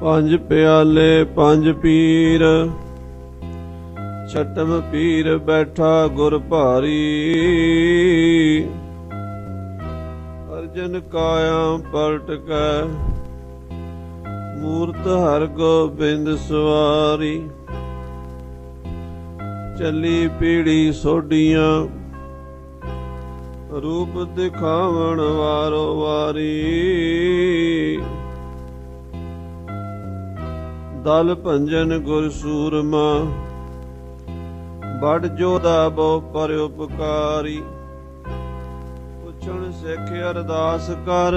ਪੰਜ ਪਿਆਲੇ ਪੰਜ ਪੀਰ, ਛਟਮ ਪੀਰ ਬੈਠਾ ਗੁਰ ਭਾਰੀ। ਅਰਜਨ ਕਾਇਆ ਪਲਟ ਕੈ, ਮੂਰਤ ਹਰ ਗੋਬਿੰਦ ਸਵਾਰੀ। ਚੱਲੀ ਪੀੜੀ ਸੋਡੀਆਂ, ਰੂਪ ਦਿਖਾਵਣ ਵਾਰੋ ਵਾਰੀ। ਦਲ ਭੰਜਨ ਗੁਰ ਸੂਰਮਾ, ਬੜ ਜੋਧਾ ਬਹੁ ਪਰ ਉਪਕਾਰੀ। ਪੁੱਛਣ ਸਿੱਖ ਅਰਦਾਸ ਕਰ,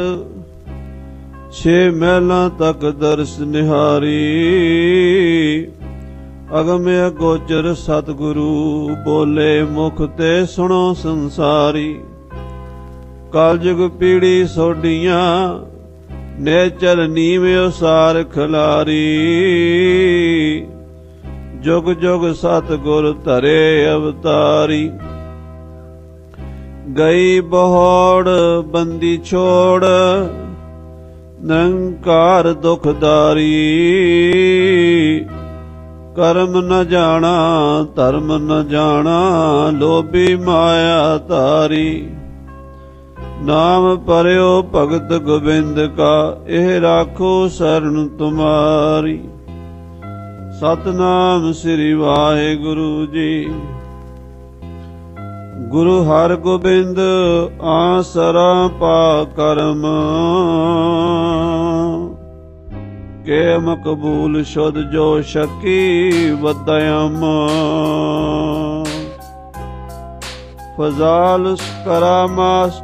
ਛੇ ਮਹਿਲਾਂ ਤੱਕ ਦਰਸ ਨਿਹਾਰੀ। ਅਗਮ ਅਗੋਚਰ ਸਤਿਗੁਰੂ, ਬੋਲੇ ਮੁਖ ਤੇ ਸੁਣੋ ਸੰਸਾਰੀ। ਕਲਯੁਗ ਪੀੜੀ ਸੋਡੀਆਂ, ਨੇਚਰ ਨੀਵਿਓ ਸਾਰ ਖਿਲਾਰੀ। ਜੁਗ ਜੁਗ ਸਤਿਗੁਰ ਧਰੇ ਅਵਤਾਰੀ। ਗਈ ਬਹੋੜ ਬੰਦੀ ਛੋੜ, ਨਿਰੰਕਾਰ ਦੁਖਦਾਰੀ। ਕਰਮ ਨ ਜਾਣਾ ਧਰਮ ਨ ਜਾਣਾ, ਲੋਭੀ ਮਾਇਆ ਧਾਰੀ। ਨਾਮ ਪਰਿਓ ਭਗਤ ਗੋਬਿੰਦ ਕਾ, ਇਹ ਰਾਖੋ ਸ਼ਰਨ ਤੁਮਾਰੀ। ਸਤਨਾਮ ਸ੍ਰੀ ਵਾਹਿਗੁਰੂ ਜੀ। ਗੁਰੂ ਹਰਿ ਗੋਬਿੰਦ ਆਸਰਾ ਪਾ ਕਰਮ, ਕੇ ਮਕਬੂਲ ਸ਼ੁਧ ਜੋ ਸ਼ਕੀ ਵਦਯਮ। ਫਜ਼ਾਲ ਕਰਾਮਾਸ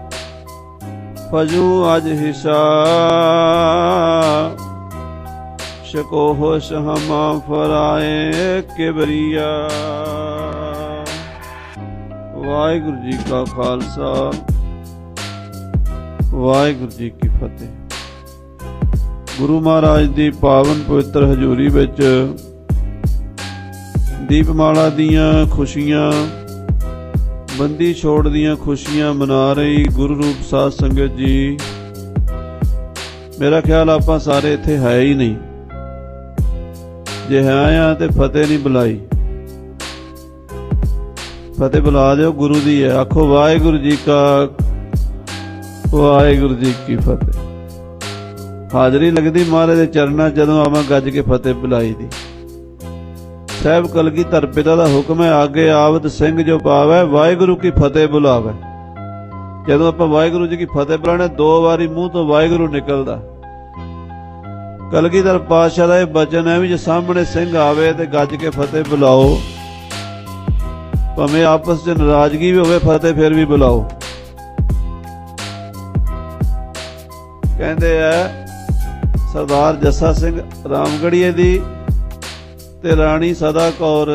ਫਜੂ ਅਜ ਹਿਸਾ, ਸ਼ਕੋ ਹੋਸ਼ ਹਮਾ ਫਰਾਏ ਕਿਬਰੀਆ। ਵਾਹਿਗੁਰੂ ਜੀ ਕਾ ਖਾਲਸਾ, ਵਾਹਿਗੁਰੂ ਜੀ ਕੀ ਫਤਿਹ। ਗੁਰੂ ਮਹਾਰਾਜ ਦੀ ਪਾਵਨ ਪਵਿੱਤਰ ਹਜ਼ੂਰੀ ਵਿੱਚ ਦੀਪਮਾਲਾ ਦੀਆਂ ਖੁਸ਼ੀਆਂ, ਬੰਦੀ ਛੋੜ ਦੀਆਂ ਖੁਸ਼ੀਆਂ ਮਨਾ ਰਹੀ ਗੁਰੂ ਰੂਪ ਸਾਧ ਸੰਗਤ ਜੀ। ਮੇਰਾ ਖਿਆਲ ਆਪਾਂ ਸਾਰੇ ਇੱਥੇ ਹੈ ਹੀ ਨਹੀਂ, ਜੇ ਹੈ ਆ ਤੇ ਫਤਿਹ ਨਹੀਂ ਬੁਲਾਈ। ਫਤਿਹ ਬੁਲਾ ਦਿਓ, ਗੁਰੂ ਦੀ ਹੈ। ਆਖੋ ਵਾਹਿਗੁਰੂ ਜੀ ਕਾ, ਵਾਹਿਗੁਰੂ ਜੀ ਕੀ ਫਤਿਹ। ਹਾਜ਼ਰੀ ਲੱਗਦੀ ਮਹਾਰਾਜ ਦੇ ਚਰਨਾਂ, ਜਦੋਂ ਆਵਾਂ ਗੱਜ ਕੇ ਫਤਿਹ ਬੁਲਾਈ ਦੀ। ਸਾਹਿਬ ਕਲਗੀਧਰ ਪਿਤਾ ਦਾ ਹੁਕਮ ਹੈ, ਆਗੇ ਆਵਤ ਸਿੰਘ ਜੋ ਪਾਵੈ, ਵਾਹਿਗੁਰੂ ਕੀ ਫਤਿਹ ਬੁਲਾਵੈ। ਜਦੋਂ ਆਪਾਂ ਵਾਹਿਗੁਰੂ ਜੀ ਕੀ ਫਤਿਹ ਬੁਲਾਣੇ, 2 ਵਾਰੀ ਮੂੰਹ ਤੋਂ ਵਾਹਿਗੁਰੂ ਨਿਕਲਦਾ। ਕਲਗੀਧਰ ਪਾਤਸ਼ਾਹ ਦਾ ਇਹ ਬਚਨ ਹੈ ਵੀ ਜੇ ਸਾਹਮਣੇ ਸਿੰਘ ਆਵੇ ਤੇ ਗੱਜ ਕੇ ਫਤਿਹ ਬੁਲਾਓ, ਭਾਵੇਂ ਆਪਸ 'ਚ ਨਾਰਾਜ਼ਗੀ ਵੀ ਹੋਵੇ, ਫਤਿਹ ਫਿਰ ਵੀ ਬੁਲਾਓ। ਕਹਿੰਦੇ ਆ ਸਰਦਾਰ ਜੱਸਾ ਸਿੰਘ ਰਾਮਗੜੀਏ ਦੀ ਤੇ ਰਾਣੀ ਸਦਾ ਕੌਰ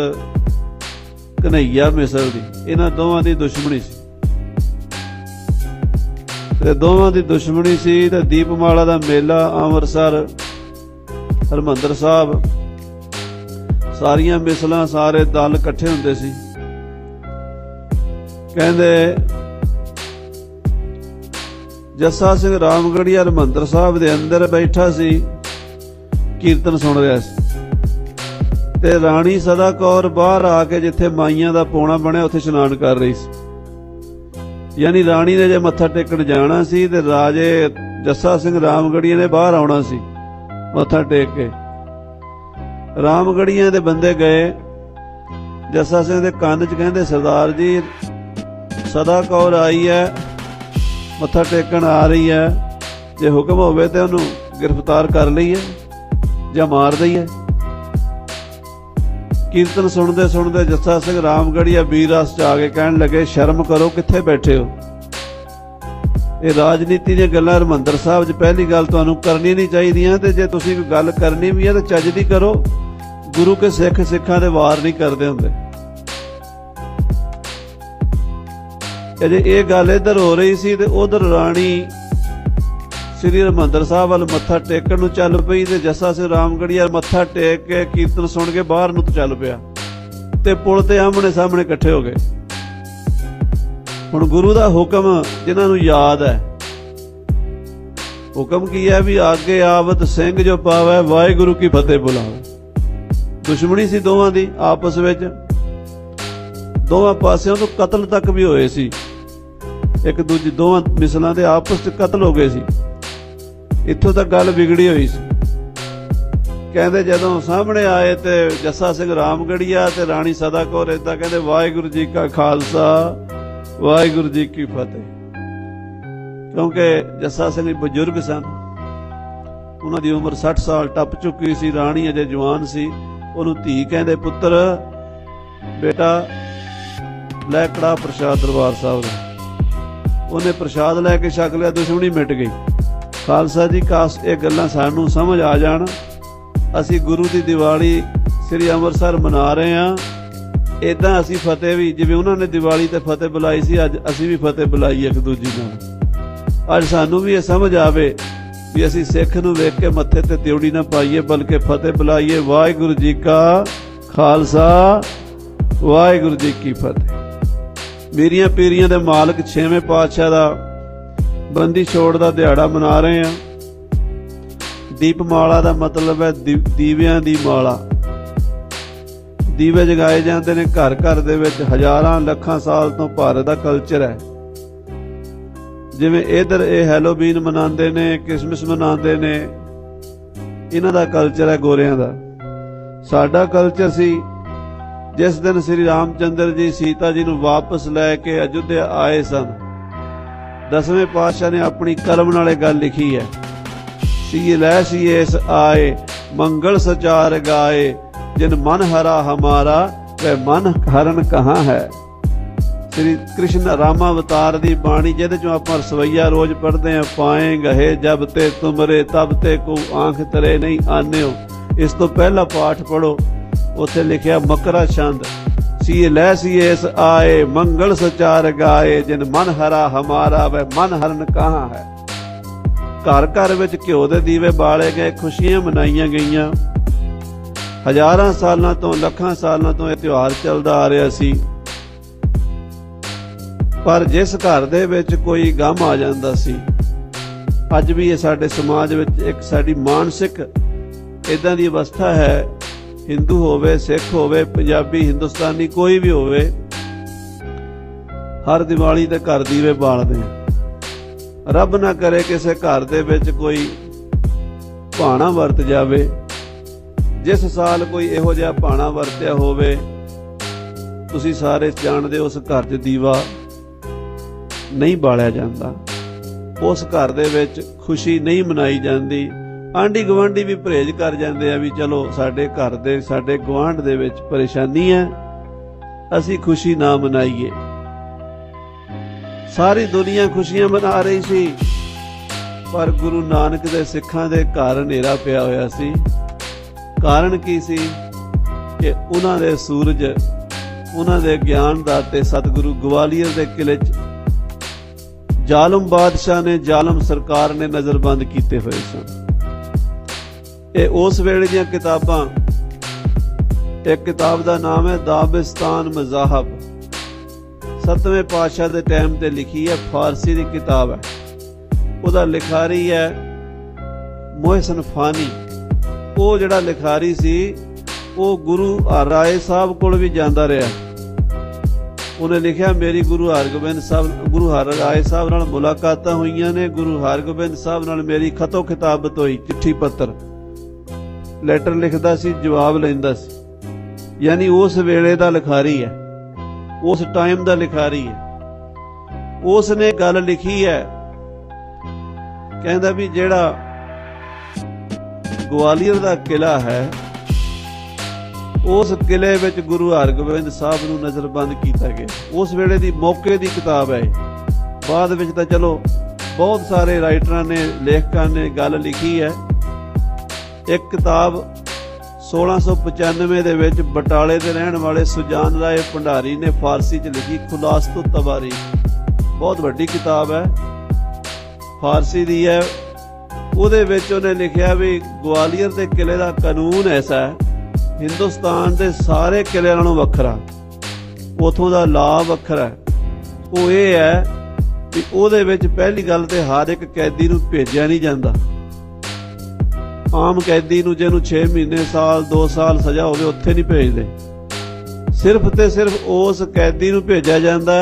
ਕਨਈਆ ਮਿਸਰ ਦੀ, ਇਹਨਾਂ ਦੋਵਾਂ ਦੀ ਦੁਸ਼ਮਣੀ ਸੀ। ਤੇ ਦੋਵਾਂ ਦੀ ਦੁਸ਼ਮਣੀ ਸੀ ਤੇ ਦੀਪਮਾਲਾ ਦਾ ਮੇਲਾ ਅੰਮ੍ਰਿਤਸਰ ਹਰਿਮੰਦਰ ਸਾਹਿਬ, ਸਾਰੀਆਂ ਮਿਸਲਾਂ ਸਾਰੇ ਦਲ ਇਕੱਠੇ ਹੁੰਦੇ ਸੀ। ਕਹਿੰਦੇ ਜੱਸਾ ਸਿੰਘ ਰਾਮਗੜੀਆ ਹਰਿਮੰਦਰ ਸਾਹਿਬ ਦੇ ਅੰਦਰ ਬੈਠਾ ਸੀ, ਕੀਰਤਨ ਸੁਣ ਰਿਹਾ ਸੀ, ਤੇ ਰਾਣੀ ਸਦਾ ਕੌਰ ਬਾਹਰ ਆ ਕੇ ਜਿੱਥੇ ਮਾਈਆਂ ਦਾ ਪੋਣਾ ਬਣਿਆ ਉੱਥੇ ਇਸ਼ਨਾਨ ਕਰ ਰਹੀ ਸੀ। ਯਾਨੀ ਰਾਣੀ ਨੇ ਜੇ ਮੱਥਾ ਟੇਕਣ ਜਾਣਾ ਸੀ ਤੇ ਰਾਜੇ ਜੱਸਾ ਸਿੰਘ ਰਾਮਗੜੀਆ ਨੇ ਬਾਹਰ ਆਉਣਾ ਸੀ ਮੱਥਾ ਟੇਕ ਕੇ। ਰਾਮਗੜੀਆਂ ਦੇ ਬੰਦੇ ਗਏ ਜੱਸਾ ਸਿੰਘ ਦੇ ਕੰਨ 'ਚ, ਕਹਿੰਦੇ ਸਰਦਾਰ ਜੀ ਸਦਾ ਕੌਰ ਆਈ ਹੈ, ਮੱਥਾ ਟੇਕਣ ਆ ਰਹੀ ਹੈ, ਜੇ ਹੁਕਮ ਹੋਵੇ ਤੇ ਉਹਨੂੰ ਗ੍ਰਿਫਤਾਰ ਕਰ ਲਈਏ ਜਾਂ ਮਾਰ ਦਈਏ। ਕੀਰਤਨ ਸੁਣਦੇ ਸੁਣਦੇ ਜੱਸਾ ਸਿੰਘ ਰਾਮਗੜੀਆ ਵੀਰ ਰਸ 'ਚ ਆ ਕੇ ਕਹਿਣ ਲੱਗੇ, ਸ਼ਰਮ ਕਰੋ, ਕਿੱਥੇ ਬੈਠੇ ਹੋ? ਇਹ ਰਾਜਨੀਤੀ ਦੀਆਂ ਗੱਲਾਂ ਹਰਿਮੰਦਰ ਸਾਹਿਬ 'ਚ ਪਹਿਲੀ ਗੱਲ ਤੁਹਾਨੂੰ ਕਰਨੀ ਨਹੀਂ ਚਾਹੀਦੀਆਂ, ਤੇ ਜੇ ਤੁਸੀਂ ਕੋਈ ਗੱਲ ਕਰਨੀ ਵੀ ਹੈ ਤਾਂ ਚੱਜ ਦੀ ਕਰੋ। ਗੁਰੂ ਕੇ ਸਿੱਖ ਸਿੱਖਾਂ ਦੇ ਵਾਰ ਨਹੀਂ ਕਰਦੇ ਹੁੰਦੇ। ਅਜੇ ਇਹ ਗੱਲ ਇੱਧਰ ਹੋ ਰਹੀ ਸੀ ਤੇ ਉਧਰ ਰਾਣੀ ਸ੍ਰੀ ਹਰਿਮੰਦਰ ਸਾਹਿਬ ਵੱਲ ਮੱਥਾ ਟੇਕਣ ਨੂੰ ਚੱਲ ਪਈ, ਤੇ ਜੱਸਾ ਸਿੰਘ ਰਾਮਗੜੀਆ ਮੱਥਾ ਟੇਕ ਕੇ ਕੀਰਤਨ ਸੁਣ ਕੇ ਬਾਹਰ ਨੂੰ ਚੱਲ ਪਿਆ, ਤੇ ਪੁਲ ਤੇ ਆਹਮਣੇ ਸਾਹਮਣੇ ਇਕੱਠੇ ਹੋ ਗਏ। ਹੁਣ ਗੁਰੂ ਦਾ ਹੁਕਮ ਜਿਨ੍ਹਾਂ ਨੂੰ ਯਾਦ ਹੈ, ਹੁਕਮ ਕੀ ਹੈ ਵੀ ਆਗੇ ਆਵਤ ਸਿੰਘ ਜੋ ਪਾਵੈ ਵਾਹਿਗੁਰੂ ਕੀ ਫਤਿਹ ਬੁਲਾਵੇ। ਦੁਸ਼ਮਣੀ ਸੀ ਦੋਵਾਂ ਦੀ ਆਪਸ ਵਿੱਚ, ਦੋਵਾਂ ਪਾਸਿਓਂ ਤੋਂ ਕਤਲ ਤੱਕ ਵੀ ਹੋਏ ਸੀ, ਇੱਕ ਦੂਜੇ ਦੋਵਾਂ ਮਿਸਲਾਂ ਦੇ ਆਪਸ 'ਚ ਕਤਲ ਹੋ ਗਏ ਸੀ। ਇੱਥੋਂ ਤੱਕ ਗੱਲ ਵਿਗੜੀ ਹੋਈ ਸੀ। ਕਹਿੰਦੇ ਜਦੋਂ ਸਾਹਮਣੇ ਆਏ ਤੇ ਜੱਸਾ ਸਿੰਘ ਰਾਮਗੜੀਆ ਤੇ ਰਾਣੀ ਸਦਾ ਕੌਰ ਏਦਾਂ ਕਹਿੰਦੇ ਵਾਹਿਗੁਰੂ ਜੀ ਕਾ ਖਾਲਸਾ ਵਾਹਿਗੁਰੂ ਜੀ ਕੀ ਫਤਿਹ। ਕਿਉਂਕਿ ਜੱਸਾ ਸਿੰਘ ਬਜ਼ੁਰਗ ਸਨ, ਉਹਨਾਂ ਦੀ ਉਮਰ 60 ਸਾਲ ਟੱਪ ਚੁੱਕੀ ਸੀ, ਰਾਣੀ ਅਜੇ ਜਵਾਨ ਸੀ। ਉਹਨੂੰ ਧੀ ਕਹਿੰਦੇ ਪੁੱਤਰ ਬੇਟਾ ਲੈ ਕੜਾ ਪ੍ਰਸ਼ਾਦ ਦਰਬਾਰ ਸਾਹਿਬ ਦਾ। ਉਹਨੇ ਪ੍ਰਸ਼ਾਦ ਲੈ ਕੇ ਛਕ ਲਿਆ, ਦੁਸ਼ਮਣੀ ਮਿਟ ਗਈ। ਖਾਲਸਾ ਜੀ ਕਾਸ਼ ਇਹ ਗੱਲਾਂ ਸਾਨੂੰ ਸਮਝ ਆ ਜਾਣ। ਅਸੀਂ ਗੁਰੂ ਦੀ ਦੀਵਾਲੀ ਸ੍ਰੀ ਅੰਮ੍ਰਿਤਸਰ ਮਨਾ ਰਹੇ ਹਾਂ, ਇੱਦਾਂ ਅਸੀਂ ਫਤਿਹ ਵੀ ਜਿਵੇਂ ਉਹਨਾਂ ਨੇ ਦੀਵਾਲੀ ਤੇ ਫਤਿਹ ਬੁਲਾਈ ਸੀ, ਅੱਜ ਅਸੀਂ ਵੀ ਫਤਿਹ ਬੁਲਾਈ ਇੱਕ ਦੂਜੀ ਨਾਲ। ਅੱਜ ਸਾਨੂੰ ਵੀ ਇਹ ਸਮਝ ਆਵੇ ਵੀ ਅਸੀਂ ਸਿੱਖ ਨੂੰ ਵੇਖ ਕੇ ਮੱਥੇ ਤੇ ਤਿਉੜੀ ਨਾ ਪਾਈਏ, ਬਲਕਿ ਫਤਿਹ ਬੁਲਾਈਏ ਵਾਹਿਗੁਰੂ ਜੀ ਕਾ ਖਾਲਸਾ ਵਾਹਿਗੁਰੂ ਜੀ ਕੀ ਫਤਿਹ। ਮੇਰੀਆਂ ਪੀਰੀਆਂ ਦੇ ਮਾਲਕ 6ਵੇਂ ਪਾਤਸ਼ਾਹ ਦਾ ਬੰਦੀ ਛੋੜ ਦਾ ਦਿਹਾੜਾ ਮਨਾ ਰਹੇ ਹਾਂ। ਦੀਪਮਾਲਾ ਦਾ ਮਤਲਬ ਹੈ ਦੀਵਿਆਂ ਦੀ ਮਾਲਾ। ਦੀਵੇ ਜਗਾਏ ਜਾਂਦੇ ਨੇ ਘਰ ਘਰ ਦੇ ਵਿੱਚ, ਹਜ਼ਾਰਾਂ ਲੱਖਾਂ ਸਾਲ ਤੋਂ ਭਾਰਤ ਦਾ ਕਲਚਰ ਹੈ। ਜਿਵੇਂ ਇਧਰ ਇਹ ਹੈਲੋਵੀਨ ਮਨਾਉਂਦੇ ਨੇ, ਕ੍ਰਿਸਮਸ ਮਨਾਉਂਦੇ ਨੇ, ਇਹਨਾਂ ਦਾ ਕਲਚਰ ਹੈ ਗੋਰਿਆਂ ਦਾ। ਸਾਡਾ ਕਲਚਰ ਸੀ ਜਿਸ ਦਿਨ ਸ੍ਰੀ ਰਾਮਚੰਦਰ ਜੀ ਸੀਤਾ ਜੀ ਨੂੰ ਵਾਪਸ ਲੈ ਕੇ ਅਯੁੱਧਿਆ ਆਏ ਸਨ, 10ਵੇਂ ਪਾਤਸ਼ਾਹ ਨੇ ਆਪਣੀ ਕਲਮ ਨਾਲ ਇਹ ਗੱਲ ਲਿਖੀ ਹੈ, ਸੀਏ ਲੈ ਸੀਏਸ ਆਏ ਮੰਗਲ ਸਚਾਰ ਗਾਏ, ਜਿਨ ਮਨ ਹਰਾ ਹਮਾਰਾ ਵੈ ਮਨ ਹਰਨ ਕਹਾਂ ਹੈ। ਸ੍ਰੀ ਕ੍ਰਿਸ਼ਨ ਰਾਮਾਵਤਾਰ ਦੀ ਬਾਣੀ ਜਿਹਦੇ ਚੋਂ ਆਪਾਂ ਰਸਵਈਆ ਰੋਜ਼ ਪੜ੍ਹਦੇ ਹਾਂ, ਪਾਏ ਗਹੇ ਜਬ ਤੇ ਤੁਮਰੇ ਤਬ ਤੇ ਕੋ ਆਂਖ ਤਰੇ ਨਹੀਂ ਆਨਿਓ। ਇਸ ਤੋਂ ਪਹਿਲਾ ਪਾਠ ਪੜੋ, ਉੱਥੇ ਲਿਖਿਆ ਮਕਰਾ ਛੰਦ, ਸੀਏ ਲੈ ਸੀਏਸ ਆਏ ਮੰਗਲ ਸਚਾਰ ਗਾਏ, ਜਿਨ ਮਨ ਹਰਾ ਹਮਾਰਾ ਵੈ ਮਨ ਹਰਨ ਕਹਾਂ ਹੈ। ਘਰ ਘਰ ਵਿੱਚ ਘਿਓ ਦੇ ਦੀਵੇ ਬਾਲੇ ਗਏ, ਖੁਸ਼ੀਆਂ ਮਨਾਈਆਂ ਗਈਆਂ। ਹਜ਼ਾਰਾਂ ਸਾਲਾਂ ਤੋਂ, ਲੱਖਾਂ ਸਾਲਾਂ ਤੋਂ ਇਹ ਤਿਉਹਾਰ ਚੱਲਦਾ ਆ ਰਿਹਾ ਸੀ। ਪਰ ਜਿਸ ਘਰ ਦੇ ਵਿੱਚ ਕੋਈ ਗਮ ਆ ਜਾਂਦਾ ਸੀ, ਅੱਜ ਵੀ ਇਹ ਸਾਡੇ ਸਮਾਜ ਵਿੱਚ ਇੱਕ ਸਾਡੀ ਮਾਨਸਿਕ ਇਦਾਂ ਦੀ ਅਵਸਥਾ ਹੈ, ਹਿੰਦੂ ਹੋਵੇ, ਸਿੱਖ ਹੋਵੇ, ਪੰਜਾਬੀ, ਹਿੰਦੁਸਤਾਨੀ, ਕੋਈ ਵੀ ਹੋਵੇ, ਹਰ ਦੀਵਾਲੀ ਤੇ ਘਰ ਦੀਵੇ ਬਾਲਦੇ ਆ। ਰੱਬ ਨਾ ਕਰੇ ਕਿਸੇ ਘਰ ਦੇ ਵਿੱਚ ਕੋਈ ਭਾਣਾ ਵਰਤ ਜਾਵੇ। ਜਿਸ ਸਾਲ ਕੋਈ ਇਹੋ ਜਿਹਾ ਭਾਣਾ ਵਰਤਿਆ ਹੋਵੇ, ਤੁਸੀਂ ਸਾਰੇ ਜਾਣਦੇ ਹੋ, ਉਸ ਘਰ 'ਚ ਦੀਵਾ ਨਹੀਂ ਬਾਲਿਆ ਜਾਂਦਾ, ਉਸ ਘਰ ਦੇ ਵਿੱਚ ਖੁਸ਼ੀ ਨਹੀਂ ਮਨਾਈ ਜਾਂਦੀ। ਆਂਢੀ ਗੁਆਂਢੀ ਵੀ ਪਰਹੇਜ਼ ਕਰ ਜਾਂਦੇ ਆ ਵੀ ਚਲੋ ਸਾਡੇ ਘਰ ਦੇ, ਸਾਡੇ ਗੁਆਂਢ ਦੇ ਵਿੱਚ ਪਰੇਸ਼ਾਨੀ ਹੈ, ਅਸੀਂ ਖੁਸ਼ੀ ਨਾ ਮਨਾਈਏ। ਸਾਰੀ ਦੁਨੀਆ ਖੁਸ਼ੀਆਂ ਮਨਾ ਰਹੀ ਸੀ, ਪਰ ਗੁਰੂ ਨਾਨਕ ਦੇ ਸਿੱਖਾਂ ਦੇ ਘਰ ਹਨੇਰਾ ਪਿਆ ਹੋਇਆ ਸੀ। ਕਾਰਨ ਕੀ ਸੀ ਕਿ ਉਹਨਾਂ ਦੇ ਸੂਰਜ, ਉਹਨਾਂ ਦੇ ਗਿਆਨ ਦਾਤੇ ਸਤਿਗੁਰੂ ਗਵਾਲੀਅਰ ਦੇ ਕਿਲੇ 'ਚ ਜ਼ਾਲਮ ਬਾਦਸ਼ਾਹ ਨੇ, ਜ਼ਾਲਮ ਸਰਕਾਰ ਨੇ ਨਜ਼ਰਬੰਦ ਕੀਤੇ ਹੋਏ ਸਨ। ਇਹ ਉਸ ਵੇਲੇ ਦੀਆਂ ਕਿਤਾਬਾਂ, ਇੱਕ ਕਿਤਾਬ ਦਾ ਨਾਮ ਹੈ ਦਾਬਿਸਤਾਨ ਮਜ਼ਾਹਬ, 7ਵੇਂ ਪਾਤਸ਼ਾਹ ਦੇ ਟਾਈਮ ਤੇ ਲਿਖੀ ਹੈ, ਫਾਰਸੀ ਦੀ ਕਿਤਾਬ ਹੈ। ਉਹਦਾ ਲਿਖਾਰੀ ਹੈ ਮੋਹਸਿਨ ਫਾਨੀ। ਉਹ ਜਿਹੜਾ ਲਿਖਾਰੀ ਸੀ, ਉਹ ਗੁਰੂ ਰਾਏ ਸਾਹਿਬ ਕੋਲ ਵੀ ਜਾਂਦਾ ਰਿਹਾ। ਉਹਨੇ ਲਿਖਿਆ ਮੇਰੀ ਗੁਰੂ ਹਰਗੋਬਿੰਦ ਰਾਏ ਸਾਹਿਬ ਨਾਲ ਮੁਲਾਕਾਤਾਂ ਹੋਈਆਂ ਨੇ, ਗੁਰੂ ਹਰਗੋਬਿੰਦ ਸਾਹਿਬ ਨਾਲ ਮੇਰੀ ਖਤੋ ਖਿਤਾਬਤ ਹੋਈ, ਚਿੱਠੀ ਪੱਤਰ, ਲੈਟਰ ਲਿਖਦਾ ਸੀ, ਜਵਾਬ ਲੈਂਦਾ ਸੀ। ਯਾਨੀ ਉਸ ਵੇਲੇ ਦਾ ਲਿਖਾਰੀ ਹੈ, ਉਸ ਟਾਈਮ ਦਾ ਲਿਖਾਰੀ ਹੈ। ਉਸ ਨੇ ਗੱਲ ਲਿਖੀ ਹੈ, ਕਹਿੰਦਾ ਵੀ ਜਿਹੜਾ ਗਵਾਲੀਅਰ ਦਾ ਕਿਲਾ ਹੈ, ਉਸ ਕਿਲੇ ਵਿੱਚ ਗੁਰੂ ਹਰਗੋਬਿੰਦ ਸਾਹਿਬ ਨੂੰ ਨਜ਼ਰਬੰਦ ਕੀਤਾ ਗਿਆ। ਉਸ ਵੇਲੇ ਦੀ ਮੌਕੇ ਦੀ ਕਿਤਾਬ ਹੈ। ਬਾਅਦ ਵਿੱਚ ਤਾਂ ਚਲੋ ਬਹੁਤ ਸਾਰੇ ਰਾਈਟਰਾਂ ਨੇ, ਲੇਖਕਾਂ ਨੇ ਗੱਲ ਲਿਖੀ ਹੈ। ਇੱਕ ਕਿਤਾਬ 1695 ਦੇ ਵਿੱਚ ਬਟਾਲੇ ਦੇ ਰਹਿਣ ਵਾਲੇ ਸੁਜਾਨ ਰਾਏ ਭੰਡਾਰੀ ਨੇ ਫਾਰਸੀ 'ਚ ਲਿਖੀ, ਖੁਲਾਸਤੁ ਤਵਾਰੀਖ, ਬਹੁਤ ਵੱਡੀ ਕਿਤਾਬ ਹੈ, ਫਾਰਸੀ ਦੀ ਹੈ। ਉਹਦੇ ਵਿੱਚ ਉਹਨੇ ਲਿਖਿਆ ਵੀ ਗਵਾਲੀਅਰ ਦੇ ਕਿਲੇ ਦਾ ਕਾਨੂੰਨ ਐਸਾ ਹੈ, ਹਿੰਦੁਸਤਾਨ ਦੇ ਸਾਰੇ ਕਿਲਿਆਂ ਨਾਲੋਂ ਵੱਖਰਾ, ਉਥੋਂ ਦਾ ਲਾ ਵੱਖਰਾ ਹੈ। ਉਹ ਇਹ ਹੈ ਵੀ ਉਹਦੇ ਵਿੱਚ ਪਹਿਲੀ ਗੱਲ ਤੇ ਹਰ ਇੱਕ ਕੈਦੀ ਨੂੰ ਭੇਜਿਆ ਨਹੀਂ ਜਾਂਦਾ। ਆਮ ਕੈਦੀ ਨੂੰ ਜਿਹਨੂੰ 6 ਮਹੀਨੇ ਸਾਲ 2 ਸਾਲ ਸਜ਼ਾ ਹੋਵੇ ਉੱਥੇ ਨਹੀਂ ਭੇਜਦੇ। ਸਿਰਫ ਤੇ ਸਿਰਫ ਉਸ ਕੈਦੀ ਨੂੰ ਭੇਜਿਆ ਜਾਂਦਾ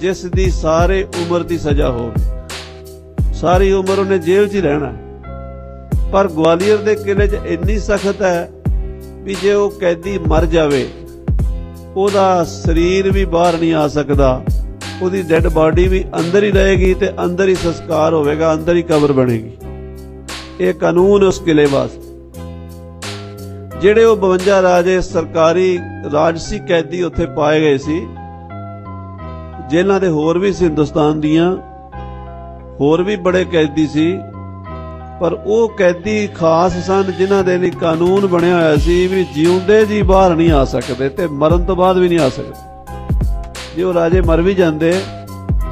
ਜਿਸ ਦੀ ਸਾਰੇ ਉਮਰ ਦੀ ਸਜ਼ਾ ਹੋਵੇ। ਸਾਰੀ ਉਮਰ ਉਹਨੇ ਜੇਲ੍ਹ 'ਚ ਹੀ ਰਹਿਣਾ। ਪਰ ਗਵਾਲੀਅਰ ਦੇ ਕਿਲੇ 'ਚ ਇੰਨੀ ਸਖਤ ਹੈ ਵੀ ਜੇ ਉਹ ਕੈਦੀ ਮਰ ਜਾਵੇ ਉਹਦਾ ਸਰੀਰ ਵੀ ਬਾਹਰ ਨਹੀਂ ਆ ਸਕਦਾ, ਉਹਦੀ ਡੈੱਡ ਬਾਡੀ ਵੀ ਅੰਦਰ ਹੀ ਰਹੇਗੀ ਤੇ ਅੰਦਰ ਹੀ ਸੰਸਕਾਰ ਹੋਵੇਗਾ, ਅੰਦਰ ਹੀ ਕਬਰ ਬਣੇਗੀ। ਇਹ ਕਾਨੂੰਨ ਉਸ ਕਿਲੇ ਵਾਸਤੇ। ਜਿਹੜੇ ਉਹ 52 ਰਾਜੇ ਸਰਕਾਰੀ ਰਾਜਸੀ ਕੈਦੀ ਉੱਥੇ ਪਾਏ ਗਏ ਸੀ, ਜੇਲ੍ਹਾਂ ਦੇ ਹੋਰ ਵੀ ਸੀ, ਹਿੰਦੁਸਤਾਨ ਦੀਆਂ ਹੋਰ ਵੀ ਬੜੇ ਕੈਦੀ ਸੀ, ਪਰ ਉਹ ਕੈਦੀ ਖਾਸ ਸਨ ਜਿਨ੍ਹਾਂ ਦੇ ਲਈ ਕਾਨੂੰਨ ਬਣਿਆ ਹੋਇਆ ਸੀ ਵੀ ਜਿਉਂਦੇ ਜੀ ਬਾਹਰ ਨਹੀਂ ਆ ਸਕਦੇ ਤੇ ਮਰਨ ਤੋਂ ਬਾਅਦ ਵੀ ਨਹੀਂ ਆ ਸਕਦੇ। ਜੇ ਉਹ ਰਾਜੇ ਮਰ ਵੀ ਜਾਂਦੇ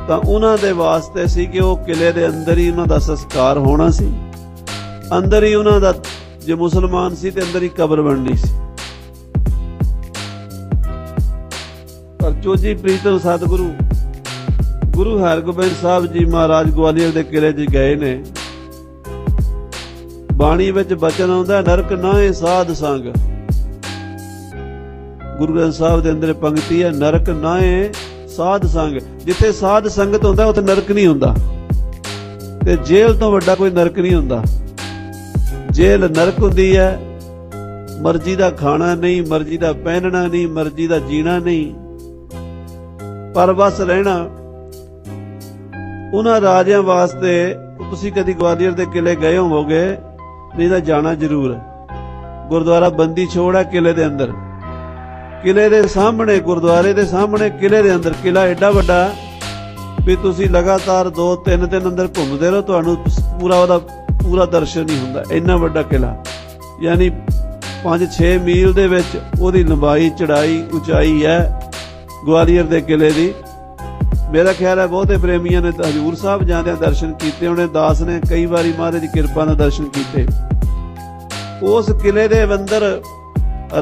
ਤਾਂ ਉਹਨਾਂ ਦੇ ਵਾਸਤੇ ਸੀ ਕਿ ਉਹ ਕਿਲੇ ਦੇ ਅੰਦਰ ਹੀ ਉਹਨਾਂ ਦਾ ਸੰਸਕਾਰ ਹੋਣਾ ਸੀ, ਅੰਦਰ ਹੀ ਉਹਨਾਂ ਦਾ, ਜੇ ਮੁਸਲਮਾਨ ਸੀ ਤੇ ਅੰਦਰ ਹੀ ਕਬਰ ਬਣਨੀ ਸੀ। ਪਰ ਚੋਜੀ ਪ੍ਰੀਤਮ ਸਤਿਗੁਰੂ ਗੁਰੂ ਹਰਗੋਬਿੰਦ ਸਾਹਿਬ ਜੀ ਮਹਾਰਾਜ ਗਵਾਲੀਅਰ ਦੇ ਕਿਲੇ 'ਚ ਗਏ ਨੇ। ਬਾਣੀ ਵਿੱਚ ਬਚਨ ਆਉਂਦਾ, ਨਰਕ ਨਾਏ ਸਾਧ ਸੰਗ। ਗੁਰੂ ਗ੍ਰੰਥ ਸਾਹਿਬ ਦੇ ਅੰਦਰ ਪੰਕਤੀ ਹੈ, ਨਰਕ ਨਾਏ ਸਾਧ ਸੰਗ। ਜਿੱਥੇ ਸਾਧ ਸੰਗਤ ਹੁੰਦਾ ਉੱਥੇ ਨਰਕ ਨਹੀਂ ਹੁੰਦਾ, ਤੇ ਜੇਲ੍ਹ ਤੋਂ ਵੱਡਾ ਕੋਈ ਨਰਕ ਨਹੀਂ ਹੁੰਦਾ। ਜੇਲ੍ਹ ਨਰਕ ਹੁੰਦੀ ਹੈ, ਮਰਜ਼ੀ ਦਾ ਖਾਣਾ ਨਹੀਂ, ਮਰਜ਼ੀ ਦਾ ਪਹਿਨਣਾ ਨਹੀਂ, ਮਰਜ਼ੀ ਦਾ ਜੀਣਾ ਨਹੀਂ, ਪਰ ਬਸ ਰਹਿਣਾ। ਉਹਨਾਂ ਰਾਜਿਆਂ ਵਾਸਤੇ ਤੁਸੀਂ ਕਦੀ ਗਵਾਲੀਅਰ ਦੇ ਕਿਲੇ ਗਏ ਹੋਵੋਗੇ, ਨਹੀਂ ਤਾਂ ਜਾਣਾ ਜ਼ਰੂਰ ਹੈ। ਗੁਰਦੁਆਰਾ ਬੰਦੀ ਛੋੜ ਹੈ ਕਿਲੇ ਦੇ ਅੰਦਰ, ਕਿਲੇ ਦੇ ਸਾਹਮਣੇ, ਗੁਰਦੁਆਰੇ ਦੇ ਸਾਹਮਣੇ, ਕਿਲੇ ਦੇ ਅੰਦਰ। ਕਿਲਾ ਐਡਾ ਵੱਡਾ ਵੀ ਤੁਸੀਂ ਲਗਾਤਾਰ 2-3 ਦਿਨ ਅੰਦਰ ਘੁੰਮਦੇ ਰਹੋ, ਤੁਹਾਨੂੰ ਉਹਦਾ ਪੂਰਾ ਦਰਸ਼ਨ ਨਹੀਂ ਹੁੰਦਾ। ਇੰਨਾ ਵੱਡਾ ਕਿਲਾ, ਯਾਨੀ 5-6 ਮੀਲ ਦੇ ਵਿੱਚ ਉਹਦੀ ਲੰਬਾਈ, ਚੜਾਈ, ਉਚਾਈ ਹੈ ਗਵਾਲੀਅਰ ਦੇ ਕਿਲੇ ਦੀ। ਮੇਰਾ ਖਿਆਲ ਹੈ ਬਹੁਤੇ ਪ੍ਰੇਮੀਆਂ ਨੇ ਤਾਂ ਹਜ਼ੂਰ ਸਾਹਿਬ ਜਾਂਦਿਆਂ ਦਰਸ਼ਨ ਕੀਤੇ ਹੋਣੇ, ਦਾਸ ਨੇ ਕਈ ਵਾਰੀ ਮਹਾਰਾਜ ਦੀ ਕਿਰਪਾ ਨਾਲ ਦਰਸ਼ਨ ਕੀਤੇ। ਉਸ ਕਿਲੇ ਦੇ ਅੰਦਰ